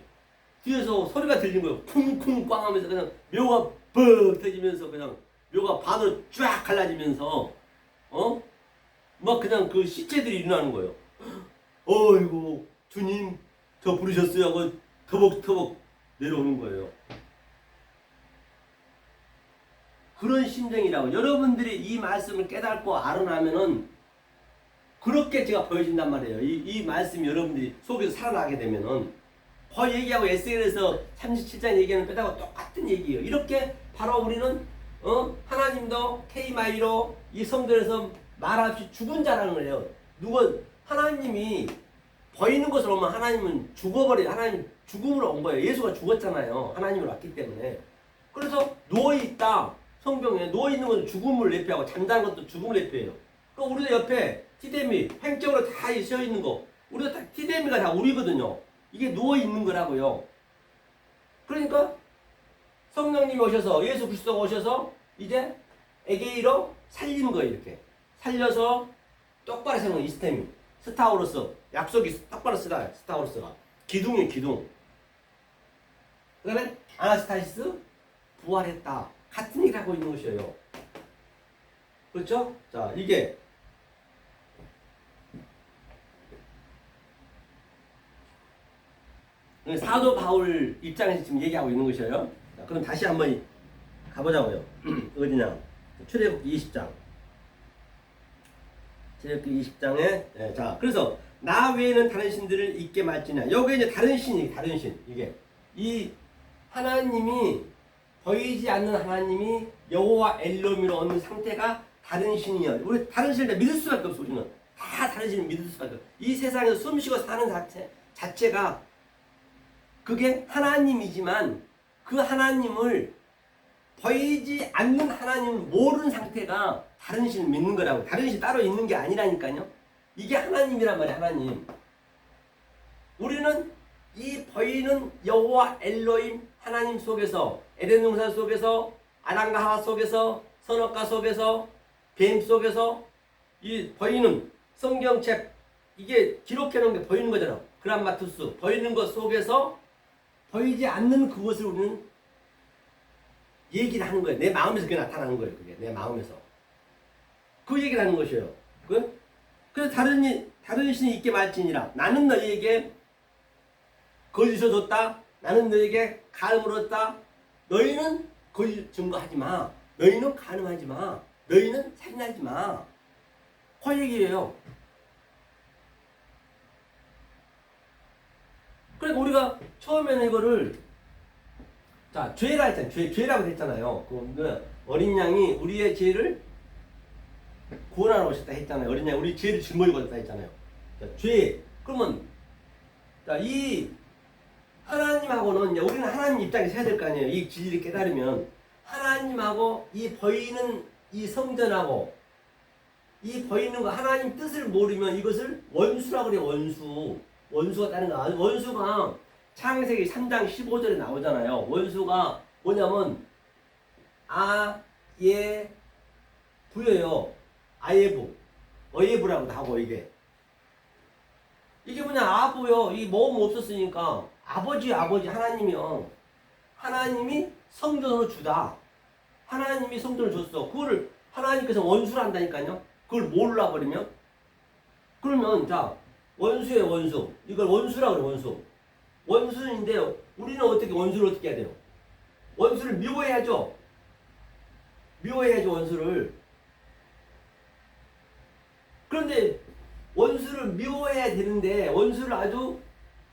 뒤에서 소리가 들린 거예요. 쿵쿵 꽝 하면서 그냥 묘가 뻑 터지면서 그냥 묘가 반으로 쫙 갈라지면서 막 그냥 그 시체들이 일어나는 거예요. 어이구 주님 저 부르셨어요 하고 터벅터벅 내려오는 거예요. 그런 심정이라고. 여러분들이 이 말씀을 깨닫고 알아나면은 그렇게 제가 보여진단 말이에요. 이 말씀이 여러분들이 속에서 살아나게 되면은 그 얘기하고 에스겔에서 37장 얘기하는 뼈다고 똑같은 얘기예요. 이렇게 바로 우리는 하나님도 K마이로 이 성전에서 말없이 죽은 자라는 거예요. 하나님이 보이는 것으로 오면 하나님은 죽어버려요. 하나님 죽음으로 온 거예요. 예수가 죽었잖아요. 하나님으로 왔기 때문에. 그래서 누워있다. 성경에 누워있는 것은 죽음을 예표하고 잠자는 것도 죽음을 예표해요. 그러니까 우리도 옆에 티데미, 횡적으로 다 씌어있는 거. 우리도 다 티데미가 다 우리거든요. 이게 누워있는 거라고요. 그러니까 성령님이 오셔서 예수 그리스도가 오셔서 이제 에게이로 살리는 거예요. 이렇게 살려서 똑바로 세우는 이스템이 스타우로스 약속이 똑바로 쓰다. 스타우로스가 기둥이에요. 기둥. 그 다음에 아나스타시스 부활했다. 같은 얘기를 하고 있는 것이에요. 그렇죠? 자 이게 사도 바울 입장에서 지금 얘기하고 있는 것이에요. 자, 그럼 다시 한번 가보자고요. 어디냐? 출애굽기 20장. 출애굽기 20장에 자 그래서 나 외에는 다른 신들을 잊게 말지냐. 여기 이제 다른 신이 다른 신. 이게 이 하나님이 보이지 않는 하나님이 여호와 엘롬이로 얻는 상태가 다른 신이요. 우리 다른 신을 믿을 수밖에 없어. 우리는 다 다른 신을 믿을 수밖에 없어. 이 세상에서 숨쉬고 사는 자체가 그게 하나님이지만 그 하나님을 보이지 않는 하나님을 모르는 상태가 다른 신을 믿는 거라고. 다른 신 따로 있는 게 아니라니까요. 이게 하나님이란 말이야. 하나님. 우리는 이 보이는 여호와 엘로임 하나님 속에서 에덴 동산 속에서 아담과 하와 속에서 선악과 속에서 뱀 속에서 이 보이는 성경책 이게 기록해 놓은 게 보이는 거잖아. 그람마투스 보이는 것 속에서 보이지 않는 그것을 우리는 얘기를 하는 거예요. 내 마음에서 그게 나타나는 거예요. 그게 내 마음에서 그 얘기를 하는 것이에요. 그래서 다른 신이 있게 말지니라. 나는 너희에게 거짓을 줬다. 나는 너희에게 가늠을 얻다. 너희는 거짓 증거하지 마. 너희는 가늠하지 마. 너희는 살인하지 마. 그 얘기예요. 그러니까 우리가 처음에는 이거를 자 죄라 했잖아요. 죄라고 했잖아요. 어린 양이 우리의 죄를 구원하러 오셨다 했잖아요. 어린양 우리 죄를 짊어지고 오셨다 했잖아요. 자, 죄. 그러면 자, 이 하나님하고는 이제 우리는 하나님 입장에서 해야 될 거 아니에요. 이 진리를 깨달으면 하나님하고 이 보이는 이 성전하고 이 보이는 거 하나님 뜻을 모르면 이것을 원수라고 그래요. 원수가 다른 거. 원수가 창세기 3장 15절에 나오잖아요. 원수가 뭐냐면 아예 부예요. 아예부. 어예부라고도 하고 이게 뭐냐 아부요. 이 모음 없었으니까 아버지 하나님이요. 하나님이 성전으로 주다. 하나님이 성전을 줬어. 그거를 하나님께서 원수를 한다니까요. 그걸 몰라버리면 그러면 자 원수예요. 원수. 이걸 원수라고 그래. 원수. 원수인데 우리는 어떻게 원수를 어떻게 해야 돼요? 원수를 미워해야죠. 미워해야죠. 원수를. 그런데 원수를 미워해야 되는데 원수를 아주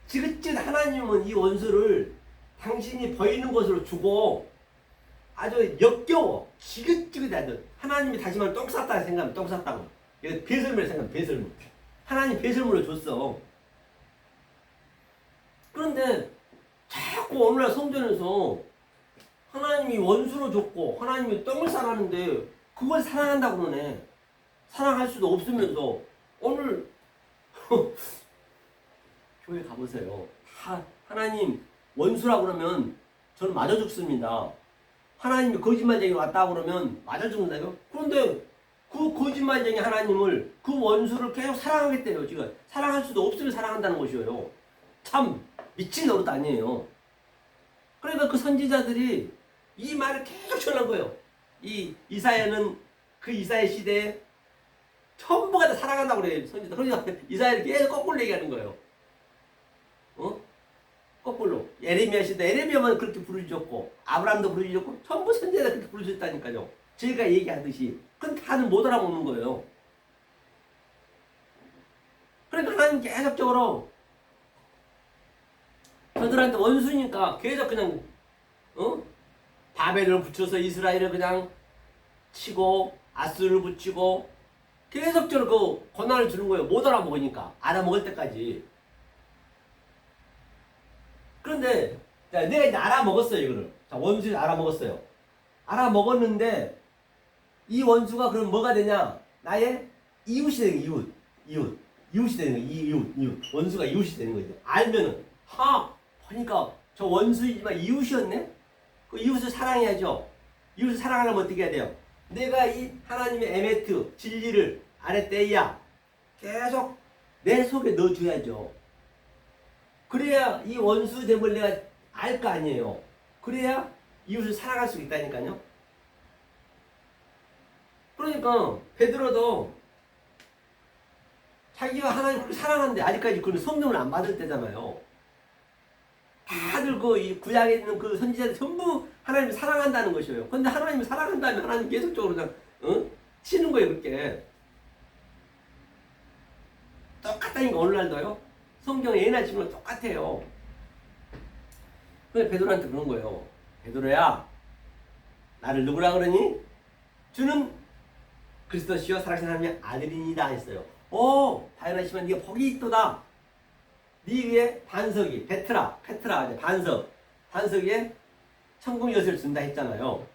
지긋지긋 하나님은 이 원수를 당신이 보이는 것으로 주고 아주 역겨워 지긋지긋하듯 하나님이 다시 말해 똥 쌌다 생각하면 똥 쌌다고 이거 배설물 생각하면 배설물 하나님 배설물을 줬어. 그런데 자꾸 오늘날 성전에서 하나님이 원수로 줬고 하나님이 똥을 싸라는데 그걸 사랑한다고 그러네. 사랑할 수도 없으면서 오늘 교회 가보세요. 하나님 원수라고 그러면 저는 맞아 죽습니다. 하나님이 거짓말쟁이로 왔다고 그러면 맞아 죽는다요. 그런데 그 거짓말쟁이 하나님을 그 원수를 계속 사랑하겠대요. 지금 사랑할 수도 없으면 사랑한다는 것이에요. 참 미친 노릇 아니에요. 그러니까 그 선지자들이 이 말을 계속 전한 거예요. 이 이사야는 그 이사야 시대에 전부가 다 사랑한다고 그래요. 선지자. 그러니까 이사야를 계속 거꾸로 얘기하는 거예요. 거꾸로. 에레미야 시대 에레미야만 그렇게 부르짖었고 아브라함도 부르짖었고 전부 선지자가 그렇게 부르짖었다니까요. 저희가 얘기하듯이. 그건 다들 못 알아먹는 거예요. 그러니까 하나님 계속적으로 저들한테 원수니까 계속 그냥 바벨을 붙여서 이스라엘을 그냥 치고 아스를 붙이고 계속적으로 그 고난을 주는 거예요. 못 알아먹으니까. 알아먹을 때까지. 그런데 자, 내가 이제 알아먹었어요. 이거를. 자, 원수를 알아먹었어요. 알아먹었는데 이 원수가 그럼 뭐가 되냐? 나의 이웃이 되는 거예요. 이웃이 되는 거예요. 이웃. 원수가 이웃이 되는 거죠. 알면은 보니까 저 원수이지만 이웃이었네? 그 이웃을 사랑해야죠. 이웃을 사랑하려면 어떻게 해야 돼요? 내가 이 하나님의 에메트, 진리를 아레떼이야 계속 내 속에 넣어줘야죠. 그래야 이 원수됨을 내가 알 거 아니에요. 그래야 이웃을 사랑할 수 있다니까요. 그러니까 베드로도 자기가 하나님을 사랑하는데 아직까지 그런 성령을 안 받을 때잖아요. 다들 그 구약에 있는 그 선지자들 전부 하나님을 사랑한다는 것이에요. 근데 하나님을 사랑한다면 하나님 계속적으로 그냥 치는 거예요. 그렇게 똑같다니까. 오늘날도요. 성경에 예나 지금은 똑같아요. 그래서 베드로한테 그런 거예요. 베드로야, 나를 누구라 그러니? 주는 그리스도시요 살아계신 하나님의 아들이니다 했어요. 다이나시면 네가 복이 있도다. 네 위에 반석이 페트라 반석 위에 천국 엿을 준다 했잖아요.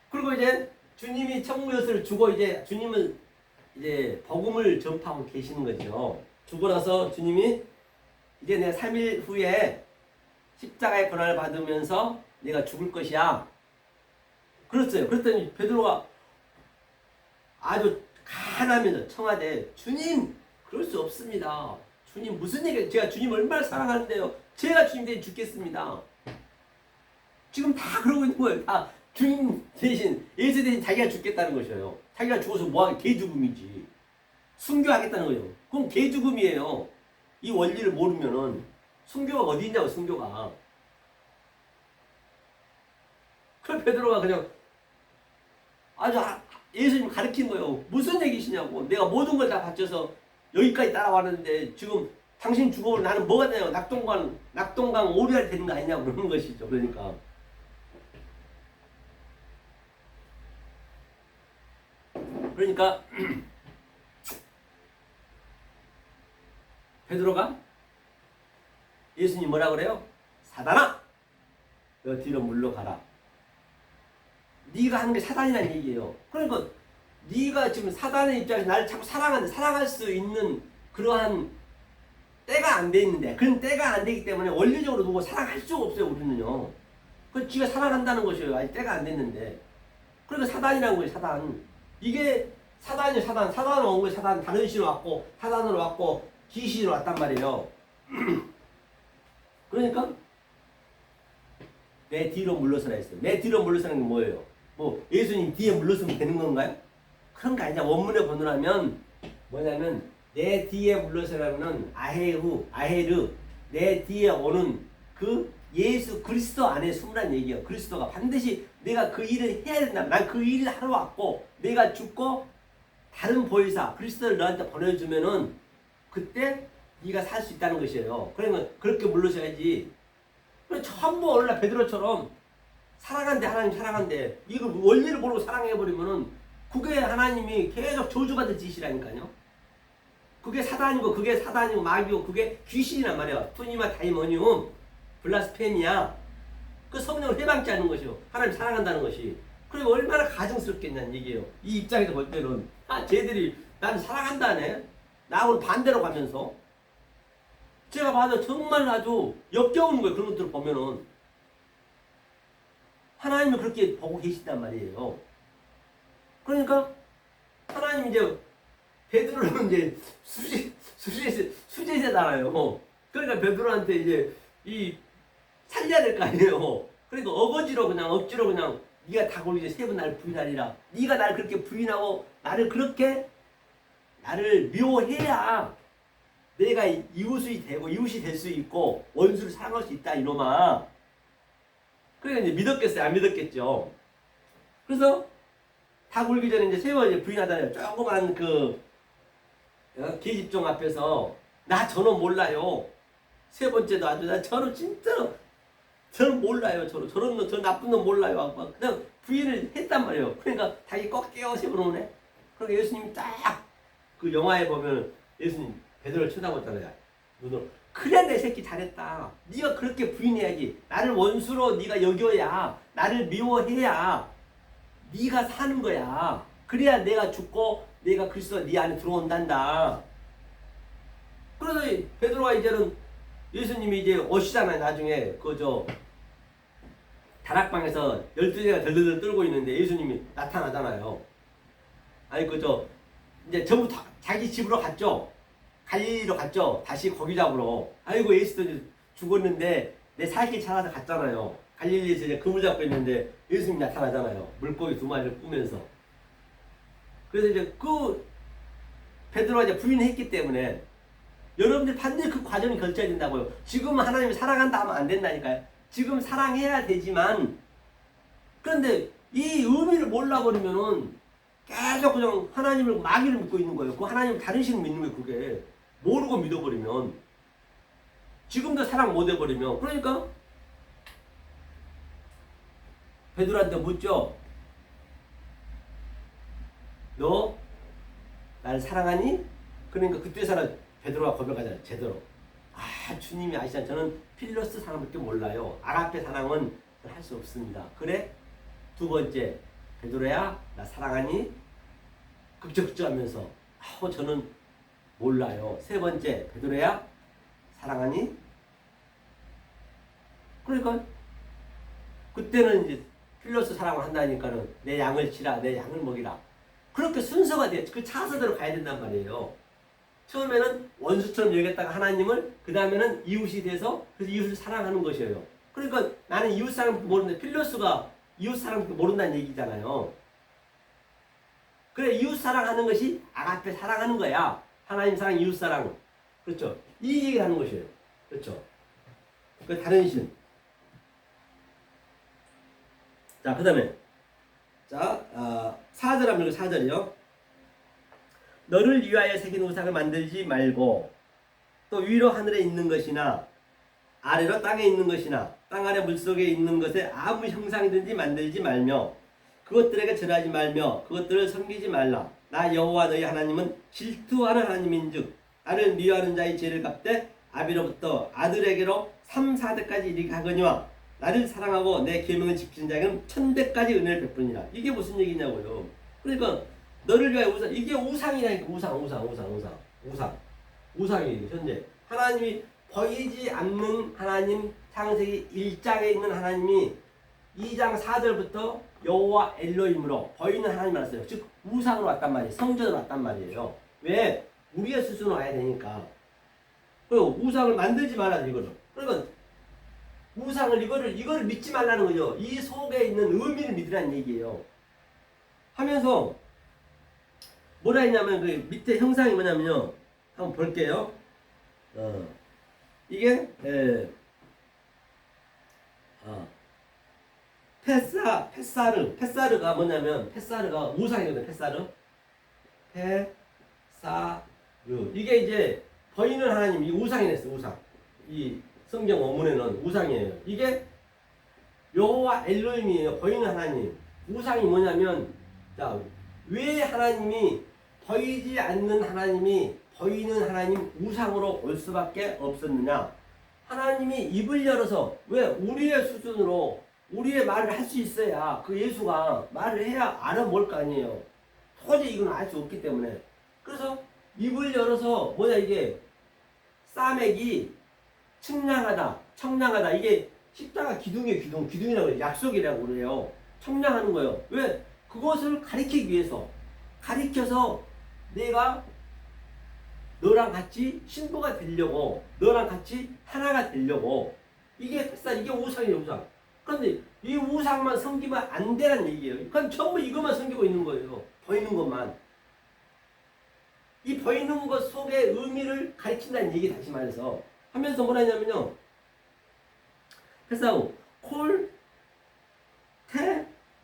그리고 이제 주님이 천국 엿을 주고 이제 주님은 이제 복음을 전파하고 계시는 거죠. 주고 나서 주님이 이제 내가 3일 후에 십자가의 고난을 받으면서 내가 죽을 것이야. 그랬어요. 그랬더니 베드로가 아주 간하면서 청하되 주님 그럴 수 없습니다. 주님 무슨 얘기예요? 제가 주님 얼마나 사랑하는데요. 제가 주님 대신 죽겠습니다. 지금 다 그러고 있는 거예요. 다 주님 대신 예수 대신 자기가 죽겠다는 것이에요. 자기가 죽어서 뭐하게 개죽음이지. 순교하겠다는 거예요. 그럼 개죽음이에요. 이 원리를 모르면은 순교가 어디 있냐고. 순교가. 그럼 베드로가 그냥 아주 예수님 가르친 거예요. 무슨 얘기시냐고. 내가 모든 걸 다 바쳐서 여기까지 따라왔는데 지금 당신 죽음으로 나는 뭐가 되냐고. 낙동강 오리알 되는 거 아니냐고 그러는 것이죠. 그러니까 그러니까 베드로가 예수님 뭐라 그래요? 사단아, 너 뒤로 물러가라. 네가 하는 게 사단이라는 얘기예요. 그러니까 네가 지금 사단의 입장에서 나를 자꾸 사랑할 수 있는 그러한 때가 안 돼 있는데, 그런 때가 안 되기 때문에 원리적으로 누구 사랑할 수가 없어요. 우리는요. 그 지가 사랑한다는 것이에요. 아직 때가 안 됐는데. 그러니까 사단이라는 거예요. 사단. 이게 사단이에요. 사단으로 온 거예요. 사단. 다른 신으로 왔고, 사단으로 왔고, 귀신으로 왔단 말이에요. 그러니까 내 뒤로 물러서라 했어요. 내 뒤로 물러서는 게 뭐예요? 뭐 예수님 뒤에 물러서면 되는 건가요? 그런 거 아니야. 원문에 보느라면 뭐냐면 내 뒤에 물러서라면은 아헤르 내 뒤에 오는 그 예수 그리스도 안에 숨으란 얘기예요. 그리스도가 반드시 내가 그 일을 해야 된다. 난 그 일을 하러 왔고 내가 죽고 다른 보혜사 그리스도를 너한테 보내주면은 그때 네가 살 수 있다는 것이에요. 그러면 그렇게 물러서야지. 전부 오늘날 베드로처럼 사랑한대 하나님 사랑한대 이거 원리를 모르고 사랑해버리면은 그게 하나님이 계속 저주받을 짓이라니까요. 그게 사단이고 마귀고 그게 귀신이란 말이야. 투니마 다이모니움 블라스페미아. 그 성령을 해방케 하는 것이요. 하나님 사랑한다는 것이. 그리고 얼마나 가증스럽겠냐는 얘기예요. 이 입장에서 볼 때는 쟤들이 나는 사랑한다네. 나하고는 반대로 가면서 제가 봐도 정말 아주 역겨운 거예요. 그런 것들을 보면은 하나님이 그렇게 보고 계신단 말이에요. 그러니까 하나님 이제 베드로는 이제 수제자잖아요. 그러니까 베드로한테 이제 이 살려야 될 거 아니에요. 그러니까 억지로 그냥 네가 다골 이제 세 번 나를 부인하리라. 네가 나를 그렇게 부인하고 나를 그렇게 나를 미워해야 내가 이웃이 되고 이웃이 될 수 있고 원수를 사랑할 수 있다 이놈아. 그러니까 이제 믿었겠어요? 안 믿었겠죠? 그래서 다 굴기 전에 이제 세 번 이제 부인하잖아요. 조그만 계집종 앞에서 나 저는 몰라요. 세 번째도 아주 저는 진짜로 저는 몰라요. 저 나쁜 놈 몰라요. 그냥 부인을 했단 말이에요. 그러니까 자기 꺾여 세 번 오네. 그러니까 예수님이 딱 그 영화에 보면 예수님 베드로를 쳐다보잖아요. 눈으로. 그래 내 새끼 잘했다. 네가 그렇게 부인해야지. 나를 원수로 네가 여겨야 나를 미워해야 네가 사는 거야. 그래야 내가 죽고 내가 그리스도가 네 안에 들어온단다. 그래서 베드로가 이제는 예수님이 이제 오시잖아요. 나중에 다락방에서 12제가 덜덜덜 떨고 있는데 예수님이 나타나잖아요. 아니 이제 전부 다 자기 집으로 갔죠. 갈릴리로 갔죠. 다시 고기 잡으러. 아이고 예수도 죽었는데 내 살길 찾아서 갔잖아요. 갈릴리에서 이제 그물 잡고 있는데 예수님이 나타나잖아요. 물고기 2마리를 꾸면서. 그래서 이제 베드로가 이제 부인했기 때문에 여러분들 반드시 그 과정이 걸쳐야 된다고요. 지금 하나님이 사랑한다 하면 안 된다니까요. 지금 사랑해야 되지만 그런데 이 의미를 몰라버리면은 계속 그냥 하나님을 마귀를 믿고 있는 거예요. 그 하나님을 다른 신을 믿는 거예요. 그게 모르고 믿어버리면 지금도 사랑 못 해버리면 그러니까 베드로한테 묻죠. 너 나를 사랑하니? 그러니까 그때서는 베드로가 고백하잖아요. 제대로. 주님이 아시잖아요. 저는 필로스 사랑밖에 몰라요. 아가페 사랑은 할 수 없습니다. 그래? 두 번째 베드로야 나 사랑하니? 극적극적하면서 저는 몰라요. 세 번째 베드로야 사랑하니? 그러니까 그때는 이제 필로스 사랑을 한다니까는 내 양을 치라 내 양을 먹이라. 그렇게 순서가 돼. 그 차서대로 가야 된단 말이에요. 처음에는 원수처럼 여겼다가 하나님을 그 다음에는 이웃이 돼서 그래서 이웃을 사랑하는 것이에요. 그러니까 나는 이웃 사랑도 모르는데 필로스가 이웃 사랑도 모른다는 얘기잖아요. 그래 이웃 사랑하는 것이 아가페 사랑하는 거야. 하나님 사랑 이웃 사랑. 그렇죠. 이 얘기를 하는 것이에요. 그렇죠. 그 다른 신. 자, 그 다음에 4절 한번 읽고 4절이요. 너를 위하여 새긴 우상을 만들지 말고 또 위로 하늘에 있는 것이나 아래로 땅에 있는 것이나 땅 아래 물속에 있는 것에 아무 형상이든지 만들지 말며 그것들에게 절하지 말며 그것들을 섬기지 말라. 나 여호와 너희 하나님은 질투하는 하나님인즉 나를 미워하는 자의 죄를 갚되 아비로부터 아들에게로 3, 4대까지 이르게 하거니와 나를 사랑하고 내 계명을 지키는 자에게는 1000대까지 은혜를 베푸니라. 이게 무슨 얘기냐고요. 그러니까 너를 위하여 우상, 이게 우상이라니까. 우상이에요. 현재 하나님이 보이지 않는 하나님, 창세기 1장에 있는 하나님이 2장 4절부터 여호와 엘로힘으로 보이는 하나님이 왔어요. 즉 우상으로 왔단 말이에요. 성전으로 왔단 말이에요. 왜? 우리의 수준으로 와야 되니까. 그리고 우상을 만들지 말아야 이거를. 그러니까 우상을 이거를 믿지 말라는 거죠. 이 속에 있는 의미를 믿으라는 얘기예요. 하면서 뭐라 했냐면 그 밑에 형상이 뭐냐면요. 한번 볼게요. 이게 페사르가 뭐냐면 페사르가 우상이거든. 페사르 이게 이제 보이는 하나님, 이 우상이 냈어. 우상. 이 성경 원문에는 우상이에요. 이게 여호와 엘로힘이에요. 보이는 하나님. 우상이 뭐냐면 자, 왜 하나님이 보이지 않는 하나님이 보이는 하나님 우상으로 올 수밖에 없었느냐? 하나님이 입을 열어서 왜 우리의 수준으로 우리의 말을 할 수 있어야 그 예수가 말을 해야 알아볼 거 아니에요. 도저히 이건 알 수 없기 때문에. 그래서 입을 열어서 뭐냐 이게 싸매기 청량하다 이게 십자가 기둥이라고 해요. 약속이라고 그래요. 청량하는 거예요. 왜? 그것을 가리키기 위해서 가리켜서 내가 너랑 같이 신부가 되려고 너랑 같이 하나가 되려고 이게 우상이에요. 우상. 그런데 이 우상만 섬기면 안 되는 얘기예요. 그건 전부 이것만 섬기고 있는 거예요. 보이는 것만. 이 보이는 것 속의 의미를 가르친다는 얘기 다시 말해서 하면서 뭐라 했냐면요. 그래서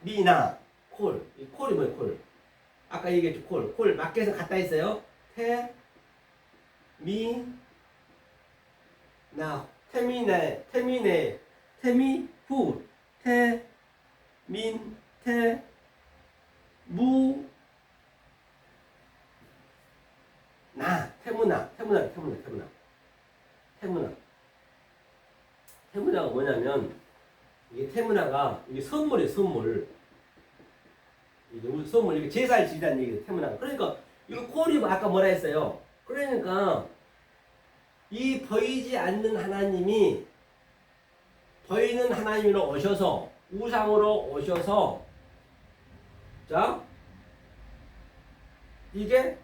미나 콜이 뭐예요? 콜. 아까 얘기했죠. 콜 마켓에서 갖다 했어요. 태무나가 뭐냐면 이게 태무나가 이게 선물이에요. 선물. 이게 제사를 지리다는 얘기예요. 태무나가. 그러니까 이거 콜이 아까 뭐라 했어요. 그러니까 이 보이지 않는 하나님이 보이는 하나님으로 오셔서 우상으로 오셔서 자 이게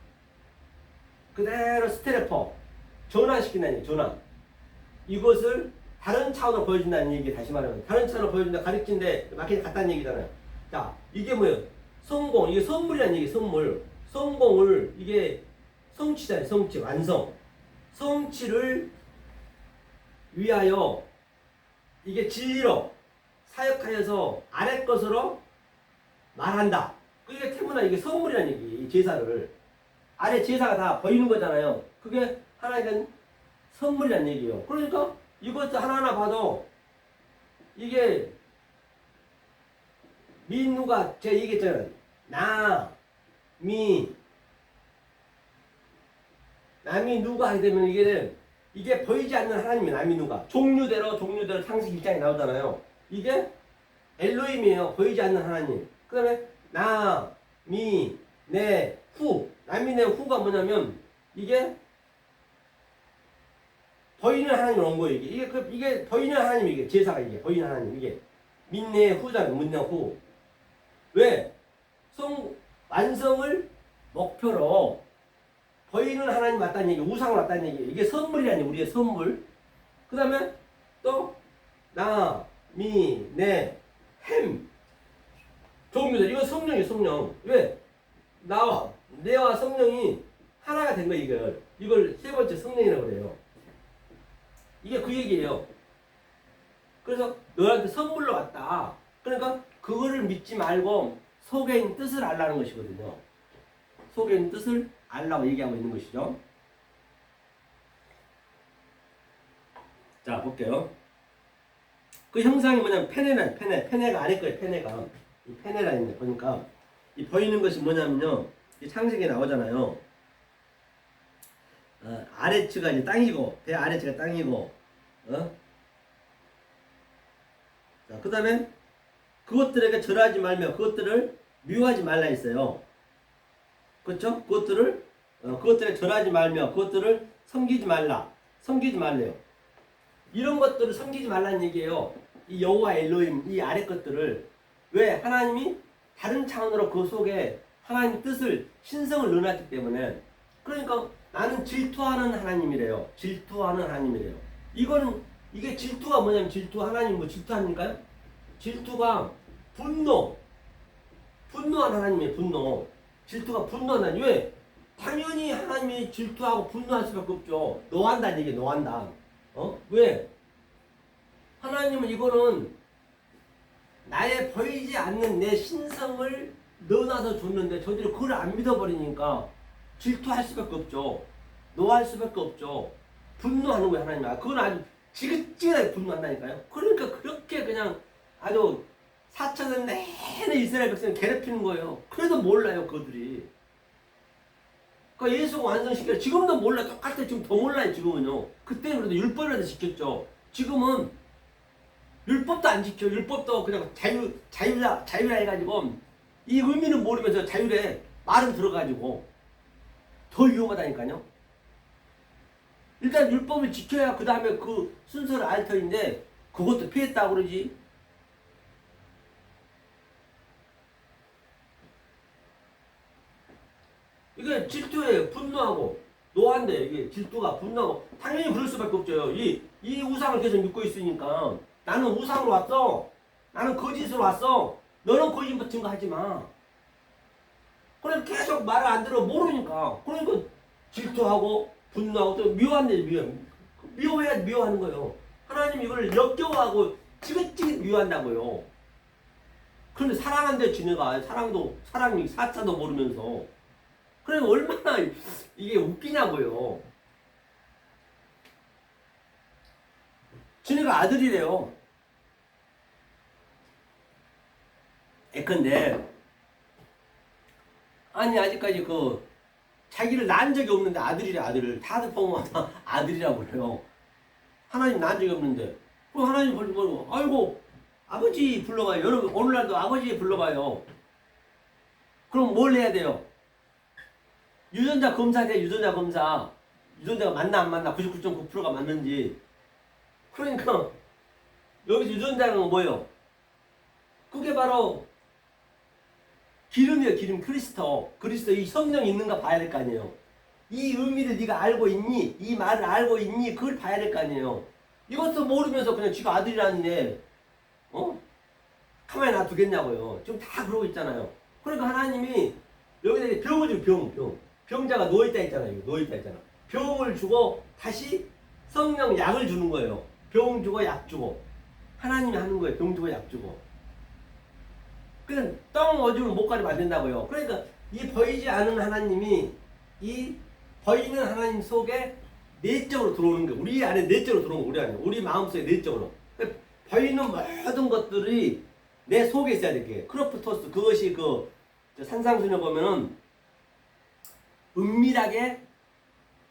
그대로 스테레포 전환시킨다는 얘기예요. 전환. 이것을 다른 차원으로 보여준다는 얘기. 다시 말하면 다른 차원으로 보여준다 가르친데 마켓에 갖다는 얘기잖아요. 자 이게 뭐예요? 성공. 이게 선물이라는 얘기. 선물. 성공을 이게 성취잖아요. 성취. 완성. 성취를 위하여 이게 진리로 사역하여서 아래 것으로 말한다. 그게 태무나 이게 선물이라는 얘기. 이 제사를 아래 제사가 다 보이는 거잖아요. 그게 하나님은 선물이라는 얘기예요. 그러니까 이것도 하나하나 봐도 이게 민누가 제가 얘기했잖아요. 남이 누가 하게 되면 이게 보이지 않는 하나님이 남이 누가 종류대로 창세기 1장에 나오잖아요. 이게 엘로힘이에요. 보이지 않는 하나님. 그 다음에 남이 내 후가 뭐냐면 이게 보이는 하나님으로 온 거예요. 이게 보이는 하나님. 이게 제사가 이게 보이는 하나님. 이게 민내 후잖아요. 문내 후. 왜? 완성을 목표로 보이는 하나님 맞다는 얘기, 우상을 맞다는 얘기. 이게 선물이라니. 우리의 선물. 그 다음에 또 종류들. 이건 성령이에요. 성령. 왜? 내와 성령이 하나가 된 거예요. 이걸 세 번째 성령이라고 그래요. 이게 그 얘기예요. 그래서 너한테 선물로 왔다. 그러니까 그거를 믿지 말고 속에 있는 뜻을 알라는 것이거든요. 속에 있는 뜻을 알라고 얘기하고 있는 것이죠. 자, 볼게요. 그 형상이 뭐냐면 페네가 아닐 거예요. 페네가. 이 페네라 있는데 보니까 이 보이는 것이 뭐냐면요. 창세기에 나오잖아요. 아래츠가 이제 땅이고, 배 아래츠가 땅이고, 자, 그 다음에 그것들에게 절하지 말며 그것들을 미워하지 말라 했어요. 그렇죠? 그것들에 절하지 말며 그것들을 섬기지 말라. 섬기지 말래요. 이런 것들을 섬기지 말라는 얘기예요. 이 여호와 엘로힘, 이 아래 것들을. 왜? 하나님이 다른 차원으로 그 속에 하나님 뜻을, 신성을 넣어놨기 때문에. 그러니까 나는 질투하는 하나님이래요. 질투하는 하나님이래요. 이게 질투가 뭐냐면, 하나님 뭐 질투하니까요? 질투가 분노한 하나님이에요. 분노. 질투가 분노한 하나님. 왜? 당연히 하나님이 질투하고 분노할 수밖에 없죠. 노한다는 얘기예요. 노한다. 왜? 하나님은 이거는 나의 보이지 않는 내 신성을 넣어놔서 줬는데 저들이 그걸 안 믿어버리니까 질투할 수밖에 없죠. 노할 수밖에 없죠. 분노하는 거예요. 하나님. 그건 아주 지긋지긋하게 분노한다니까요. 그러니까 그렇게 그냥 아주 4천년 내내 이스라엘 백성을 괴롭히는 거예요. 그래도 몰라요. 그들이. 그러니까 예수가 완성시켜요. 지금도 몰라. 똑같아. 지금 더 몰라요. 지금은요. 그때는 그래도 율법이라도 지켰죠. 지금은 율법도 안 지켜. 율법도 그냥 자유라 해가지고 이 의미는 모르면서 자유래 말은 들어가지고 더 위험하다니까요. 일단 율법을 지켜야 그 다음에 그 순서를 알 터인데 그것도 피했다고 그러지. 이게 질투에 분노하고 노한데, 이게 질투가 분노하고 당연히 그럴 수밖에 없죠. 이 우상을 계속 믿고 있으니까. 나는 우상으로 왔어. 나는 거짓으로 왔어. 너는 거짓 같은 거 하지 마. 그래 계속 말을 안 들어. 모르니까. 그러니까 질투하고 분노하고 또 미워한대. 미워해야 미워하는 거예요. 하나님 이걸 역겨워하고 지긋지긋 미워한다고요. 그런데 사랑한대 지네가. 사랑이 사자도 모르면서. 그러니까 얼마나 이게 웃기냐고요. 지네가 아들이래요. 예컨대 아니 아직까지 자기를 낳은 적이 없는데 아들이래. 아들을 다들 보면 아들이라고 그래요. 하나님 낳은 적이 없는데 그럼 하나님 불러보고 아이고 아버지 불러봐요. 여러분 오늘날도 아버지 불러봐요. 그럼 뭘 해야 돼요? 유전자 검사돼. 유전자가 맞나 안 맞나 99.9%가 맞는지. 그러니까 여기서 유전자는 뭐예요? 그게 바로 기름이에요. 기름. 그리스도 이 성령이 있는가 봐야 될 거 아니에요. 이 의미를 네가 알고 있니? 이 말을 알고 있니? 그걸 봐야 될 거 아니에요. 이것도 모르면서 그냥 지가 아들이라는데 가만히 놔두겠냐고요. 지금 다 그러고 있잖아요. 그러니까 하나님이 여기다 병을 줘. 병자가 누워있다 했잖아요. 병을 주고 다시 성령 약을 주는 거예요. 병 주고 약 주고. 하나님이 하는 거예요. 병 주고 약 주고. 그냥 똥 오줌을 못 가리면 안 된다고요. 그러니까 이 보이지 않은 하나님이 이 보이는 하나님 속에 내적으로 들어오는 거예요. 우리 안에 내적으로 들어오는 거예요. 우리 마음속에 내적으로. 그러니까 보이는 모든 것들이 내 속에 있어야 될 거예요. 크로프토스. 그것이 산상수녀 보면은 은밀하게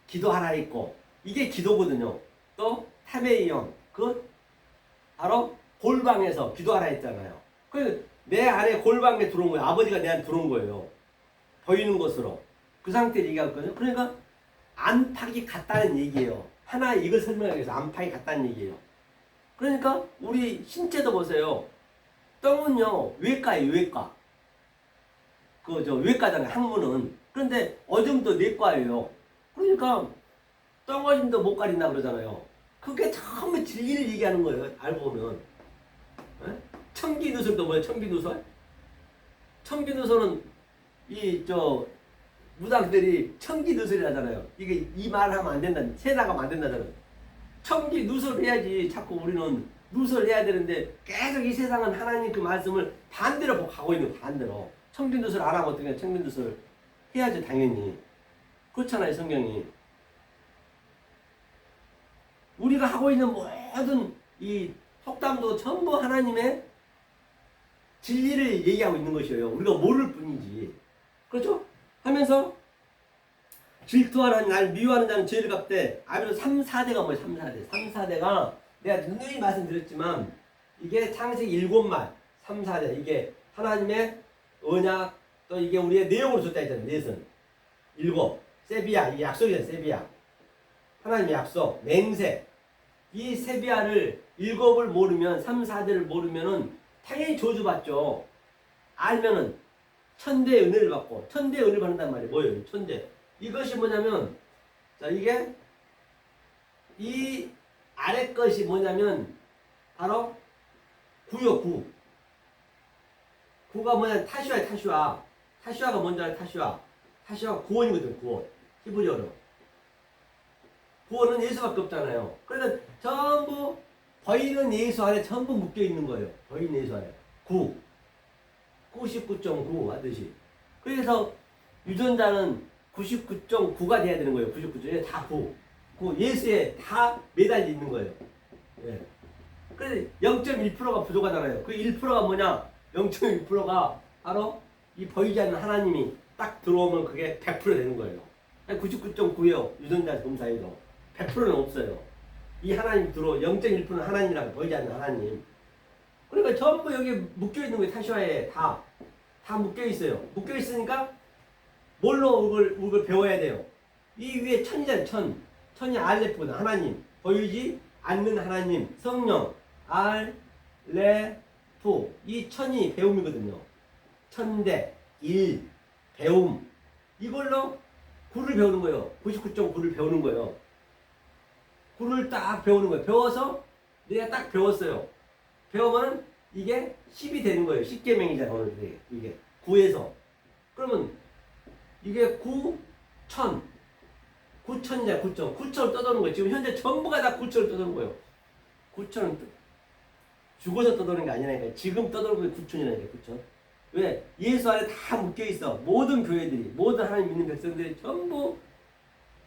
기도하라 있고, 이게 기도거든요. 또 타베이온, 바로 골방에서 기도하라 했잖아요. 내 안에 골방에 들어온 거예요. 아버지가 내 안에 들어온 거예요. 보이는 것으로. 그 상태를 얘기하거든요. 그러니까 안팎이 같다는 얘기예요. 하나 이걸 설명하기 위해서 안팎이 같다는 얘기예요. 그러니까 우리 신체도 보세요. 똥은요 외과예요. 외과. 외과잖아요. 학문은. 그런데 오줌도 내과예요. 그러니까 똥오줌도 못 가린다 그러잖아요. 그게 전부 진리를 얘기하는 거예요. 알고 보면. 청기누설도 뭐예요? 청기누설? 청기누설은 무당들이 청기누설이라잖아요. 이게 이 말을 하면 안 된다. 새 나가면 안 된다잖아요. 청기누설 해야지. 자꾸 우리는 누설해야 되는데 계속 이 세상은 하나님 그 말씀을 반대로 가고 있는 반대로. 청기누설 안 하면 어떻게 청기누설 해야죠. 당연히. 그렇잖아요. 성경이. 우리가 하고 있는 모든 이 속담도 전부 하나님의 진리를 얘기하고 있는 것이에요. 우리가 모를 뿐이지. 그렇죠? 하면서 질투하는 날 미워하는 자는 죄를 갚되. 아비로 3, 4대가 뭐예요? 3, 4대. 3, 4대가 내가 누누이 말씀드렸지만 이게 창세기 7말 3, 4대 이게 하나님의 언약 또 이게 우리의 내용으로 줬다 했잖아요. 넷은 7 세비야 이게 약속이잖아요. 세비야 하나님의 약속 맹세 이 세비야를 7을 모르면 3, 4대를 모르면은 당연히 저주받죠. 알면은 천대의 은혜를 받고 천대의 은혜를 받는단 말이에요. 뭐예요? 천대 이것이 뭐냐면 자 이게 이 아래 것이 뭐냐면 바로 구요 구 구가 뭐냐 타슈아야 타슈아 타슈아가 뭔지 알아요? 타슈아가 구원이거든. 구원 히브리어로 구원은 예수밖에 없잖아요. 그래서 전부 보이는 예수 안에 전부 묶여 있는 거예요. 보이는 예수 안에 99.9 하듯이. 그래서 유전자는 99.9가 돼야 되는 거예요. 99.9 다 9. 그 예수에 다 매달려 있는 거예요. 예. 그래서 0.1%가 부족하잖아요. 그 1%가 뭐냐? 0.1%가 바로 이 보이지 않는 하나님이 딱 들어오면 그게 100% 되는 거예요. 99.9요. 유전자 검사에도 100%는 없어요. 이 하나님 들어 0.1%는 하나님이라고 보이지 않는 하나님. 그러니까 전부 여기 묶여 있는 거예요. 타시화에 다 묶여 있어요. 묶여 있으니까 뭘로 이걸 배워야 돼요. 이 위에 천이잖아요. 천이 알레프거든. 하나님 보이지 않는 하나님 성령 알레프 이 천이 배움이거든요. 천대 일 배움 이걸로 9를 배우는 거예요. 99.9를 배우는 거예요. 9를 딱 배우는 거예요. 배워서 내가 딱 배웠어요. 배우면은 이게 10이 되는 거예요. 10계명이잖아요. 오늘 이게 9에서 그러면 이게 9, 1000 9천이잖아요. 9천 9천을 떠도는 거예요. 지금 현재 전부가 다 9천을 떠도는 거예요. 9천은 죽어서 떠도는 게 아니라니까. 지금 떠도는 게 9천이라니까. 9천. 왜? 예수 안에 다 묶여 있어. 모든 교회들이 모든 하나님 믿는 백성들이 전부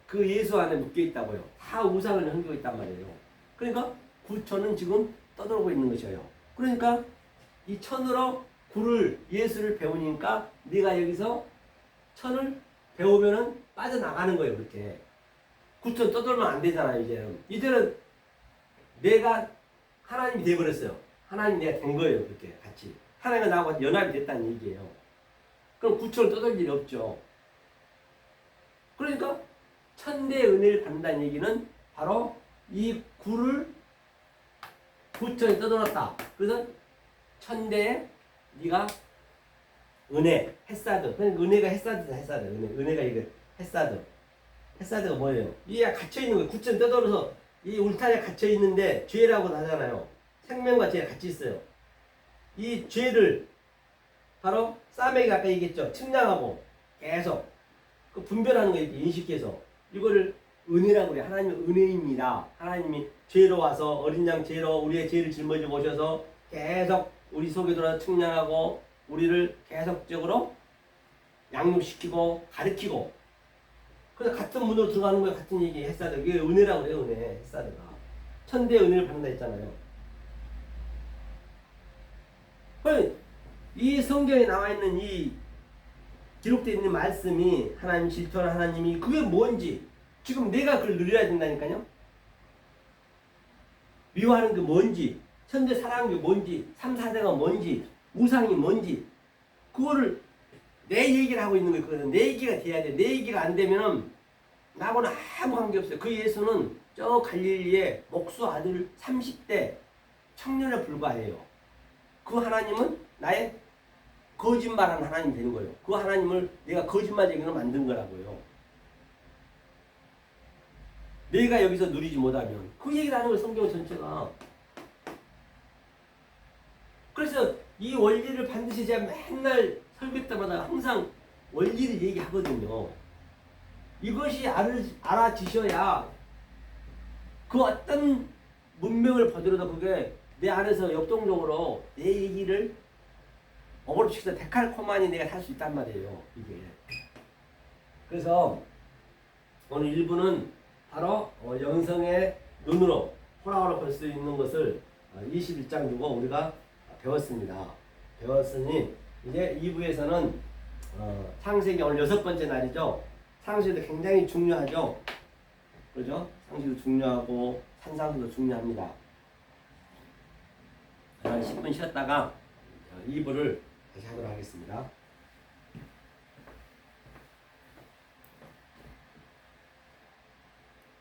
그 예수 안에 묶여 있다고요. 다 우상을 섬기고 있단 말이에요. 그러니까 9천은 지금 떠돌고 있는 것이에요. 그러니까 이 천으로 9를 예수를 배우니까 네가 여기서 천을 배우면은 빠져나가는 거예요. 그렇게 9천 떠돌면 안 되잖아요. 이제는 내가 하나님이 돼버렸어요. 하나님 내가 된 거예요. 그렇게 같이 하나님과 나하고 연합이 됐다는 얘기예요. 그럼 9천을 떠돌 일이 없죠. 그러니까 천대의 은혜를 받는다는 얘기는 바로 이 9를 9천이 떠돌았다. 그래서 천대에 네가 은혜, 햇사드. 그러니까 은혜가 햇사드다. 햇사드. 은혜가 이게 햇사드. 햇사드가 뭐예요? 이게 갇혀 있는 거예요. 9천 떠돌아서 이 울타리에 갇혀 있는데 죄라고 하잖아요. 생명과 죄가 같이 있어요. 이 죄를 바로 싸매기가 아까 얘기했죠. 측량하고 계속 그 분별하는 거 이렇게 인식해서 이거를 은혜라고 그래요. 하나님의 은혜입니다. 하나님이 죄로 와서 어린 양 죄로 우리의 죄를 짊어지고 오셔서 계속 우리 속에 들어서 측량하고 우리를 계속적으로 양육시키고 가르치고 그래서 같은 문으로 들어가는 거예요. 같은 얘기 햇사드. 이게 은혜라고 그래요. 은혜 햇사드가 천대의 은혜를 받는다 했잖아요. 이 성경에 나와 있는 이 기록되어 있는 말씀이 하나님 질투하는 하나님이 그게 뭔지 지금 내가 그걸 누려야 된다니까요. 미워하는 게 뭔지 천대 사랑하는 게 뭔지 3, 4대가 뭔지 우상이 뭔지 그거를 내 얘기를 하고 있는 거거든. 내 얘기가 돼야 돼. 내 얘기가 안 되면은 나하고는 아무 관계 없어요. 그 예수는 저 갈릴리의 목수 아들 30대 청년에 불과해요. 그 하나님은 나의 거짓말하는 하나님이 되는 거예요. 그 하나님을 내가 거짓말쟁이로 만든 거라고요. 내가 여기서 누리지 못하면 그 얘기를 하는 거예요. 성경 전체가. 그래서 이 원리를 반드시 제가 맨날 설교 때마다 항상 원리를 얘기하거든요. 이것이 알아지셔야 그 어떤 문명을 보더라도 그게 내 안에서 역동적으로 내 얘기를 어그럽시켜서 데칼코마니 내가 살 수 있단 말이에요. 이게. 그래서 오늘 1부는 바로 영성의 눈으로 호락호락 볼 수 있는 것을 21장 주고 우리가 배웠습니다. 배웠으니 이제 2부에서는 창세기 오늘 6번째 날이죠. 창세기도 굉장히 중요하죠. 그죠? 창세기도 중요하고 산상수도 중요합니다. 10분 쉬었다가 2부를 다시 하도록 하겠습니다.